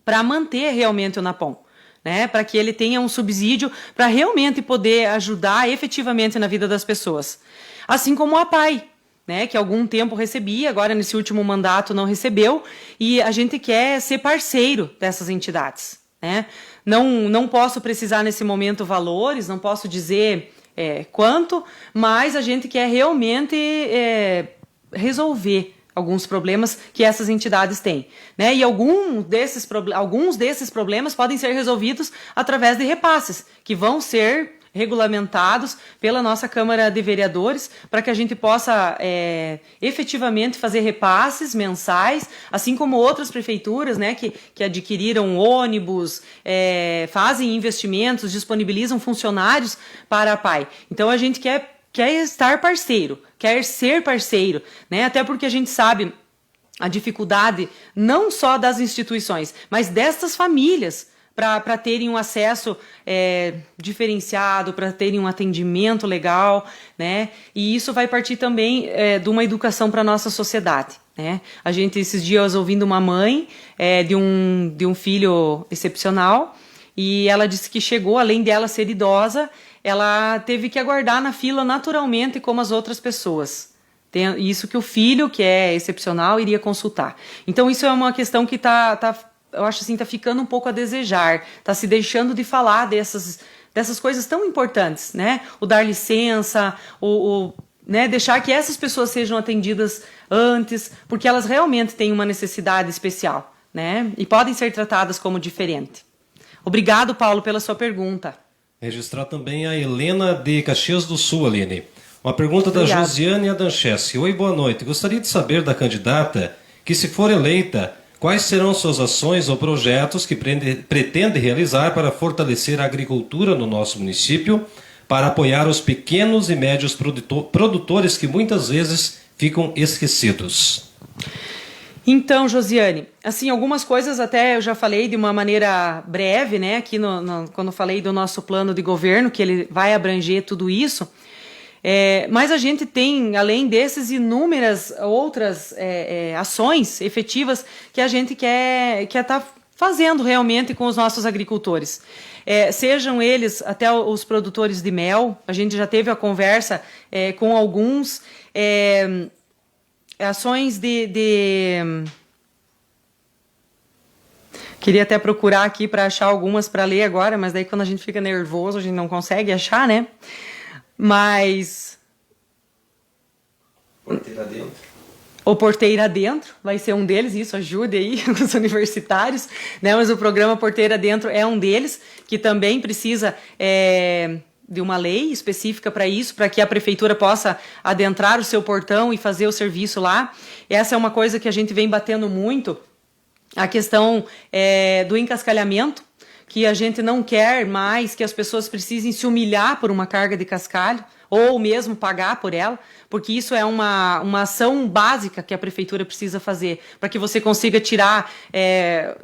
para manter realmente o NAPOM, né? Para que ele tenha um subsídio para realmente poder ajudar efetivamente na vida das pessoas. Assim como a APAI, né? Que há algum tempo recebia, agora nesse último mandato não recebeu, e a gente quer ser parceiro dessas entidades, né? Não posso precisar nesse momento valores, não posso dizer quanto, mas a gente quer realmente resolver alguns problemas que essas entidades têm, né? E alguns desses problemas podem ser resolvidos através de repasses, que vão ser regulamentados pela nossa Câmara de Vereadores, para que a gente possa efetivamente fazer repasses mensais, assim como outras prefeituras, né, que adquiriram ônibus, fazem investimentos, disponibilizam funcionários para a PAI. Então a gente quer estar parceiro, quer ser parceiro, né, até porque a gente sabe a dificuldade não só das instituições, mas destas famílias, para terem um acesso diferenciado, para terem um atendimento legal, né? E isso vai partir também de uma educação para a nossa sociedade, né? A gente, esses dias, ouvindo uma mãe de um filho excepcional, e ela disse que chegou, além dela ser idosa, ela teve que aguardar na fila naturalmente como as outras pessoas. Isso que o filho, que é excepcional, iria consultar. Então isso é uma questão que eu acho assim, tá ficando um pouco a desejar, tá se deixando de falar dessas coisas tão importantes, né? O dar licença, né, deixar que essas pessoas sejam atendidas antes, porque elas realmente têm uma necessidade especial, né? E podem ser tratadas como diferente. Obrigado, Paulo, pela sua pergunta. Registrar também a Helena de Caxias do Sul, Aline. Uma pergunta da Josiane Adancheschi. Oi, boa noite. Gostaria de saber da candidata que, se for eleita, quais serão suas ações ou projetos que pretende realizar para fortalecer a agricultura no nosso município, para apoiar os pequenos e médios produtores que muitas vezes ficam esquecidos? Então, Josiane, assim, algumas coisas até eu já falei de uma maneira breve, né, aqui quando falei do nosso plano de governo, que ele vai abranger tudo isso. Mas a gente tem, além desses, inúmeras outras ações efetivas que a gente quer estar fazendo realmente com os nossos agricultores. Sejam eles até os produtores de mel, a gente já teve a conversa com alguns, ações Queria até procurar aqui para achar algumas para ler agora, mas daí quando a gente fica nervoso a gente não consegue achar, né? Mas Porteira dentro. O Porteira Dentro vai ser um deles, isso ajude aí os universitários, né? Mas o programa Porteira Dentro é um deles, que também precisa de uma lei específica para isso, para que a prefeitura possa adentrar o seu portão e fazer o serviço lá. Essa é uma coisa que a gente vem batendo muito, a questão do encascalhamento, que a gente não quer mais que as pessoas precisem se humilhar por uma carga de cascalho. ou mesmo pagar por ela, porque isso é uma ação básica que a prefeitura precisa fazer para que você consiga tirar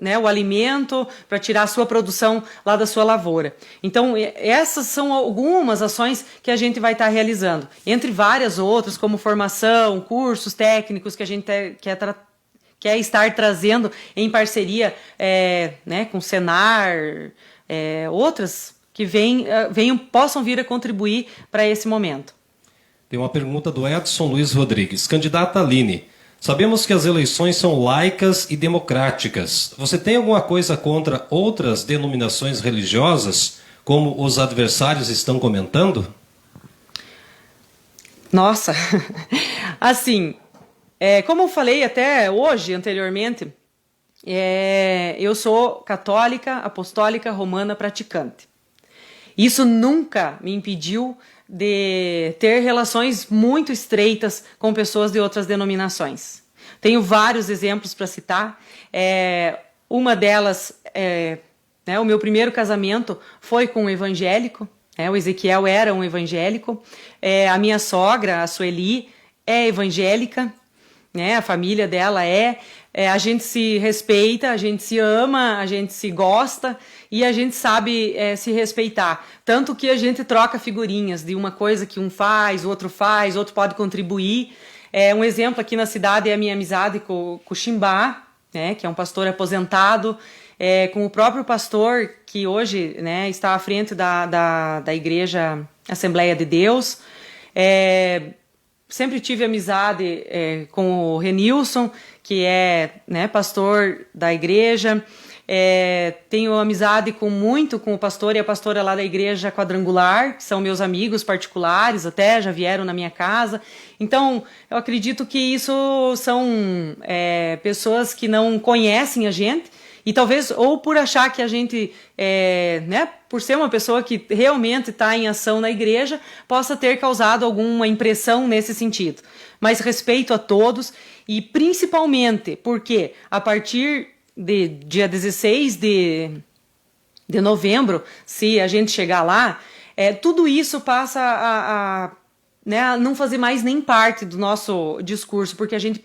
né, o alimento, para tirar a sua produção lá da sua lavoura. Então, essas são algumas ações que a gente vai estar realizando, entre várias outras, como formação, cursos técnicos que a gente quer estar trazendo em parceria né, com o Senar, outras que possam vir a contribuir para esse momento. Tem uma pergunta do Edson Luiz Rodrigues. Candidata Aline, sabemos que as eleições são laicas e democráticas. Você tem alguma coisa contra outras denominações religiosas, como os adversários estão comentando? Nossa, assim, como eu falei até hoje, anteriormente, eu sou católica, apostólica, romana, praticante. Isso nunca me impediu de ter relações muito estreitas com pessoas de outras denominações. Tenho vários exemplos para citar. Uma delas, né, o meu primeiro casamento foi com um evangélico. O Ezequiel era um evangélico. A minha sogra, a Sueli, é evangélica. Né, a família dela a gente se respeita, a gente se ama, a gente se gosta e a gente sabe se respeitar. Tanto que a gente troca figurinhas de uma coisa que um faz, o outro pode contribuir. Um exemplo aqui na cidade é a minha amizade com o Chimbá, né, que é um pastor aposentado, com o próprio pastor que hoje, né, está à frente da Igreja Assembleia de Deus. Sempre tive amizade com o Renilson, que é, né, pastor da igreja. Tenho amizade muito com o pastor e a pastora lá da igreja quadrangular, que são meus amigos particulares, até já vieram na minha casa. Então, eu acredito que isso são pessoas que não conhecem a gente, e talvez, ou por achar que a gente, né, por ser uma pessoa que realmente está em ação na igreja, possa ter causado alguma impressão nesse sentido. Mas respeito a todos, e principalmente porque a partir de dia 16 de novembro, se a gente chegar lá, tudo isso passa né, a não fazer mais nem parte do nosso discurso, porque a gente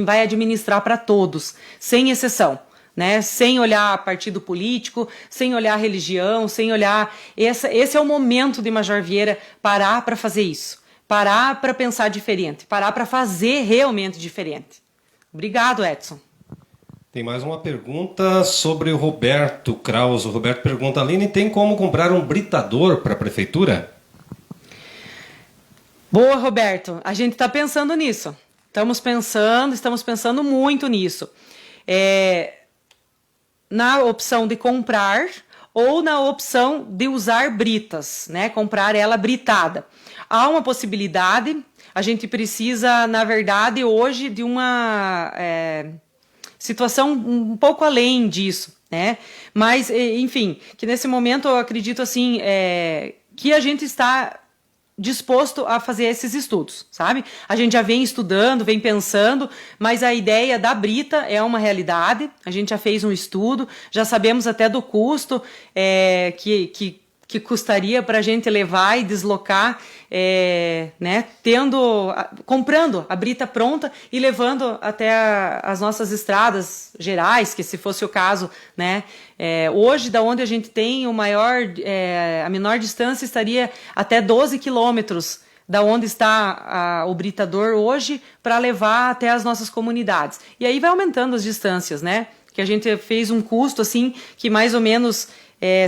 vai administrar para todos, sem exceção. Né, sem olhar partido político, sem olhar religião, sem olhar... Esse é o momento de Major Vieira parar para fazer isso. Parar para pensar diferente. Parar para fazer realmente diferente. Obrigado, Edson. Tem mais uma pergunta sobre o Roberto Kraus. O Roberto pergunta, Aline, tem como comprar um britador para a prefeitura? Boa, Roberto. A gente está pensando nisso. Estamos pensando muito nisso. Na opção de comprar ou na opção de usar britas, né? Comprar ela britada. Há uma possibilidade, a gente precisa, na verdade, hoje de uma situação um pouco além disso, né? Mas, enfim, que nesse momento eu acredito assim, que a gente está disposto a fazer esses estudos, sabe? A gente já vem estudando, vem pensando, mas a ideia da brita é uma realidade, a gente já fez um estudo, já sabemos até do custo que custaria para a gente levar e deslocar, né, comprando a brita pronta e levando até as nossas estradas gerais, que se fosse o caso, né, hoje da onde a gente tem a menor distância estaria até 12 quilômetros da onde está o britador hoje para levar até as nossas comunidades. E aí vai aumentando as distâncias, né, que a gente fez um custo assim que mais ou menos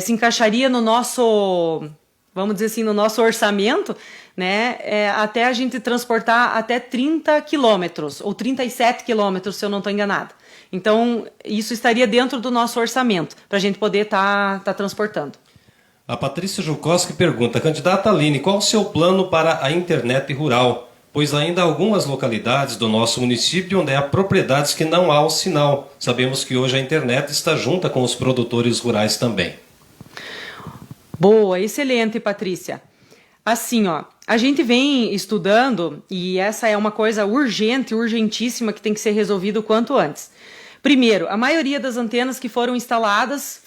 se encaixaria no nosso, vamos dizer assim, no nosso orçamento, né, até a gente transportar até 30 quilômetros, ou 37 quilômetros, se eu não estou enganada. Então, isso estaria dentro do nosso orçamento, para a gente poder estar transportando. A Patrícia Jukoski pergunta, candidata Aline, qual o seu plano para a internet rural? Pois ainda há algumas localidades do nosso município onde há propriedades que não há o sinal. Sabemos que hoje a internet está junta com os produtores rurais também. Boa, excelente, Patrícia. Assim, a gente vem estudando, e essa é uma coisa urgente, urgentíssima, que tem que ser resolvida o quanto antes. Primeiro, a maioria das antenas que foram instaladas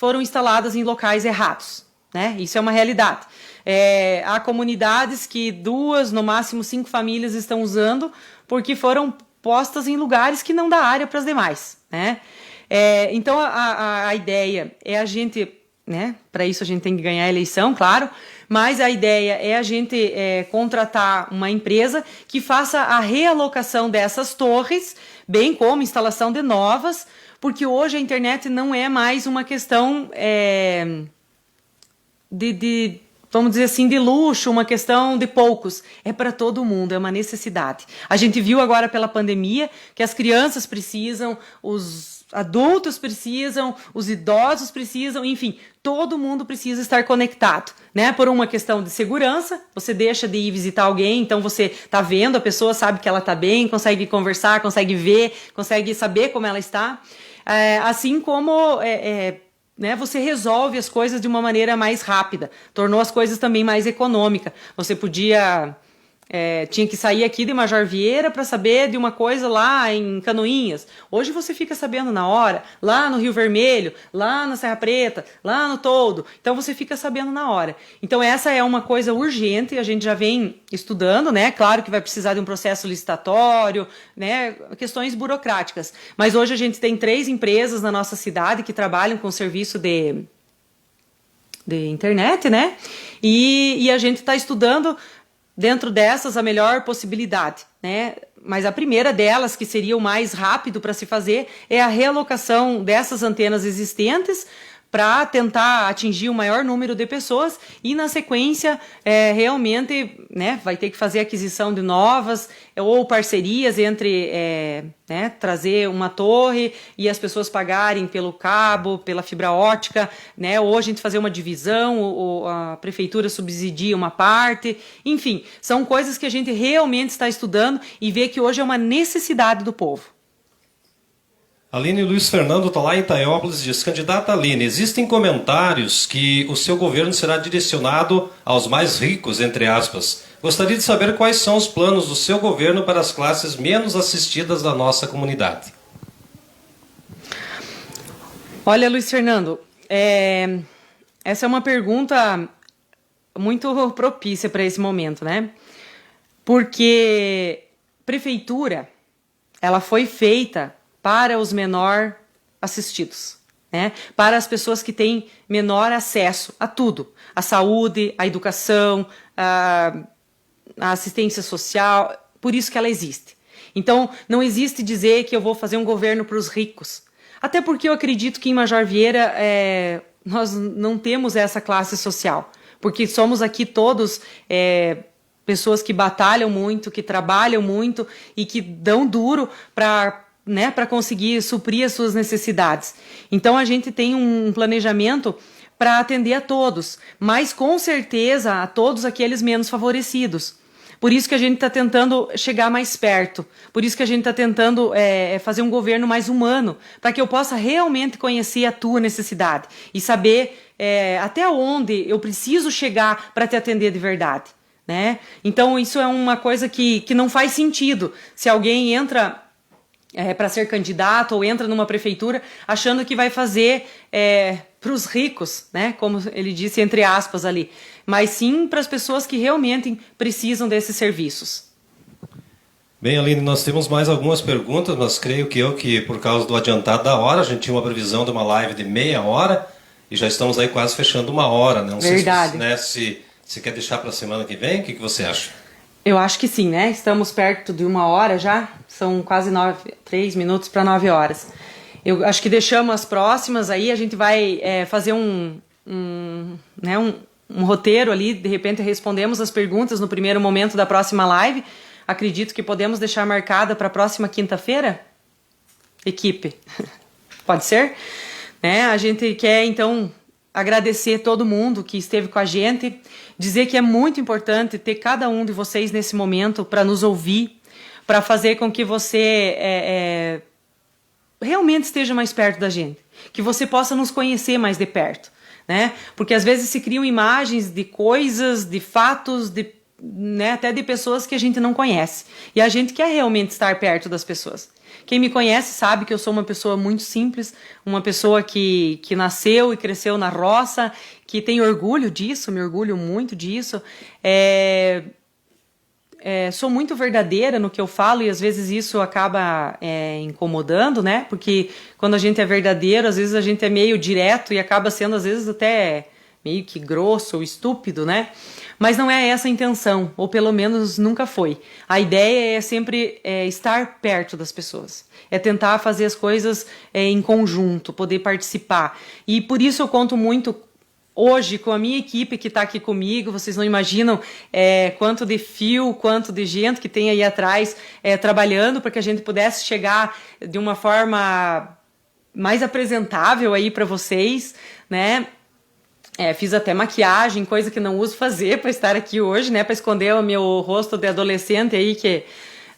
em locais errados, né? Isso é uma realidade. Há comunidades que 2, no máximo 5 famílias estão usando porque foram postas em lugares que não dá área para as demais, né? Então a ideia é a gente, né? Para isso a gente tem que ganhar a eleição, claro, mas a ideia é a gente contratar uma empresa que faça a realocação dessas torres, bem como instalação de novas, porque hoje a internet não é mais uma questão vamos dizer assim, de luxo, uma questão de poucos. É para todo mundo, é uma necessidade. A gente viu agora pela pandemia que as crianças precisam, os adultos precisam, os idosos precisam, enfim, todo mundo precisa estar conectado, né? Por uma questão de segurança, você deixa de ir visitar alguém, então você tá vendo, a pessoa sabe que ela tá bem, consegue conversar, consegue ver, consegue saber como ela está. Assim como né, você resolve as coisas de uma maneira mais rápida, tornou as coisas também mais econômicas. Você tinha que sair aqui de Major Vieira para saber de uma coisa lá em Canoinhas. Hoje você fica sabendo na hora, lá no Rio Vermelho, lá na Serra Preta, lá no Toldo. Então você fica sabendo na hora. Então essa é uma coisa urgente, a gente já vem estudando, né? Claro que vai precisar de um processo licitatório, né? Questões burocráticas. Mas hoje a gente tem 3 empresas na nossa cidade que trabalham com serviço de internet, né? E a gente está estudando dentro dessas a melhor possibilidade, né? Mas a primeira delas, que seria o mais rápido para se fazer, é a realocação dessas antenas existentes para tentar atingir o maior número de pessoas e, na sequência, realmente, né, vai ter que fazer aquisição de novas ou parcerias entre, né, trazer uma torre e as pessoas pagarem pelo cabo, pela fibra ótica, né, ou a gente fazer uma divisão, ou a prefeitura subsidia uma parte, enfim, são coisas que a gente realmente está estudando e vê que hoje é uma necessidade do povo. Aline Luiz Fernando está lá em Itaiópolis e diz: candidata Aline, existem comentários que o seu governo será direcionado aos mais ricos, entre aspas. Gostaria de saber quais são os planos do seu governo para as classes menos assistidas da nossa comunidade. Olha, Luiz Fernando, essa é uma pergunta muito propícia para esse momento, né? Porque prefeitura, ela foi feita para os menor assistidos, né? Para as pessoas que têm menor acesso a tudo, a saúde, a educação, a assistência social, por isso que ela existe. Então, não existe dizer que eu vou fazer um governo para os ricos, até porque eu acredito que em Major Vieira nós não temos essa classe social, porque somos aqui todos pessoas que batalham muito, que trabalham muito e que dão duro para conseguir suprir as suas necessidades. Então a gente tem um planejamento para atender a todos, mas com certeza a todos aqueles menos favorecidos. Por isso que a gente está tentando chegar mais perto, por isso que a gente está tentando fazer um governo mais humano, para que eu possa realmente conhecer a tua necessidade e saber até onde eu preciso chegar para te atender de verdade, né? Então isso é uma coisa que não faz sentido se alguém entra para ser candidato ou entra numa prefeitura achando que vai fazer para os ricos, né? Como ele disse, entre aspas ali, mas sim para as pessoas que realmente precisam desses serviços. Bem, Aline, nós temos mais algumas perguntas, mas creio que por causa do adiantado da hora, a gente tinha uma previsão de uma live de meia hora e já estamos aí quase fechando 1 hora, né? Não Verdade. sei se quer deixar para a semana que vem, o que você acha? Eu acho que sim, né? Estamos perto de 1 hora já, são quase 3 minutos para 9 horas. Eu acho que deixamos as próximas aí, a gente vai fazer um roteiro ali, de repente respondemos as perguntas no primeiro momento da próxima live. Acredito que podemos deixar marcada para a próxima quinta-feira? Equipe, pode ser? Né? A gente quer, então, agradecer todo mundo que esteve com a gente, dizer que é muito importante ter cada um de vocês nesse momento para nos ouvir, para fazer com que você realmente esteja mais perto da gente, que você possa nos conhecer mais de perto, né? Porque às vezes se criam imagens de coisas, de fatos, até de pessoas que a gente não conhece, e a gente quer realmente estar perto das pessoas. Quem me conhece sabe que eu sou uma pessoa muito simples, uma pessoa que nasceu e cresceu na roça, que tem orgulho disso, me orgulho muito disso. Sou muito verdadeira no que eu falo e às vezes isso acaba incomodando, né? Porque quando a gente é verdadeiro, às vezes a gente é meio direto e acaba sendo às vezes até meio que grosso ou estúpido, né? Mas não é essa a intenção, ou pelo menos nunca foi. A ideia é sempre estar perto das pessoas, é tentar fazer as coisas em conjunto, poder participar. E por isso eu conto muito hoje com a minha equipe que está aqui comigo. Vocês não imaginam quanto de fio, quanto de gente que tem aí atrás trabalhando para que a gente pudesse chegar de uma forma mais apresentável aí para vocês, né? Fiz até maquiagem, coisa que não uso fazer para estar aqui hoje, né? Para esconder o meu rosto de adolescente aí, que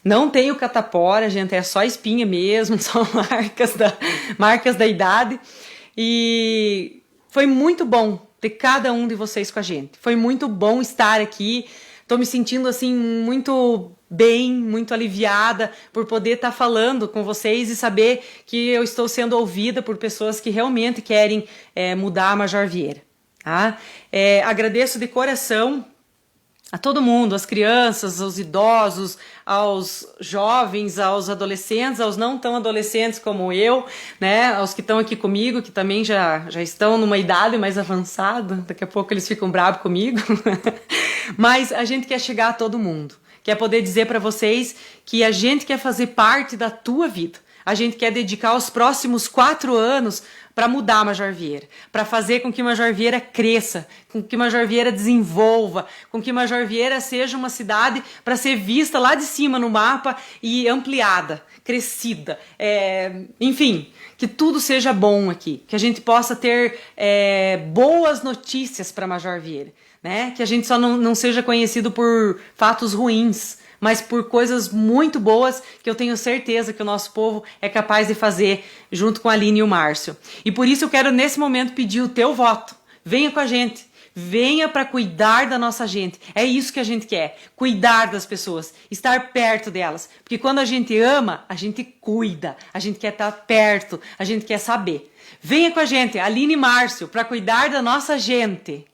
não tenho catapora, gente, é só espinha mesmo, só marcas da idade. E foi muito bom ter cada um de vocês com a gente. Foi muito bom estar aqui. Tô me sentindo, assim, muito bem, muito aliviada por poder estar falando com vocês e saber que eu estou sendo ouvida por pessoas que realmente querem mudar a Major Vieira. Tá? Agradeço de coração a todo mundo, às crianças, aos idosos, aos jovens, aos adolescentes, aos não tão adolescentes como eu, né? Aos que estão aqui comigo, que também já estão numa idade mais avançada, daqui a pouco eles ficam bravos comigo, mas a gente quer chegar a todo mundo, quer poder dizer para vocês que a gente quer fazer parte da tua vida, a gente quer dedicar os próximos 4 anos para mudar a Major Vieira, para fazer com que Major Vieira cresça, com que Major Vieira desenvolva, com que Major Vieira seja uma cidade para ser vista lá de cima no mapa e ampliada, crescida, enfim, que tudo seja bom aqui, que a gente possa ter boas notícias para Major Vieira, né? Que a gente só não seja conhecido por fatos ruins, mas por coisas muito boas que eu tenho certeza que o nosso povo é capaz de fazer junto com a Aline e o Márcio. E por isso eu quero nesse momento pedir o teu voto. Venha com a gente. Venha para cuidar da nossa gente. É isso que a gente quer. Cuidar das pessoas. Estar perto delas. Porque quando a gente ama, a gente cuida. A gente quer estar perto. A gente quer saber. Venha com a gente, Aline e Márcio, para cuidar da nossa gente.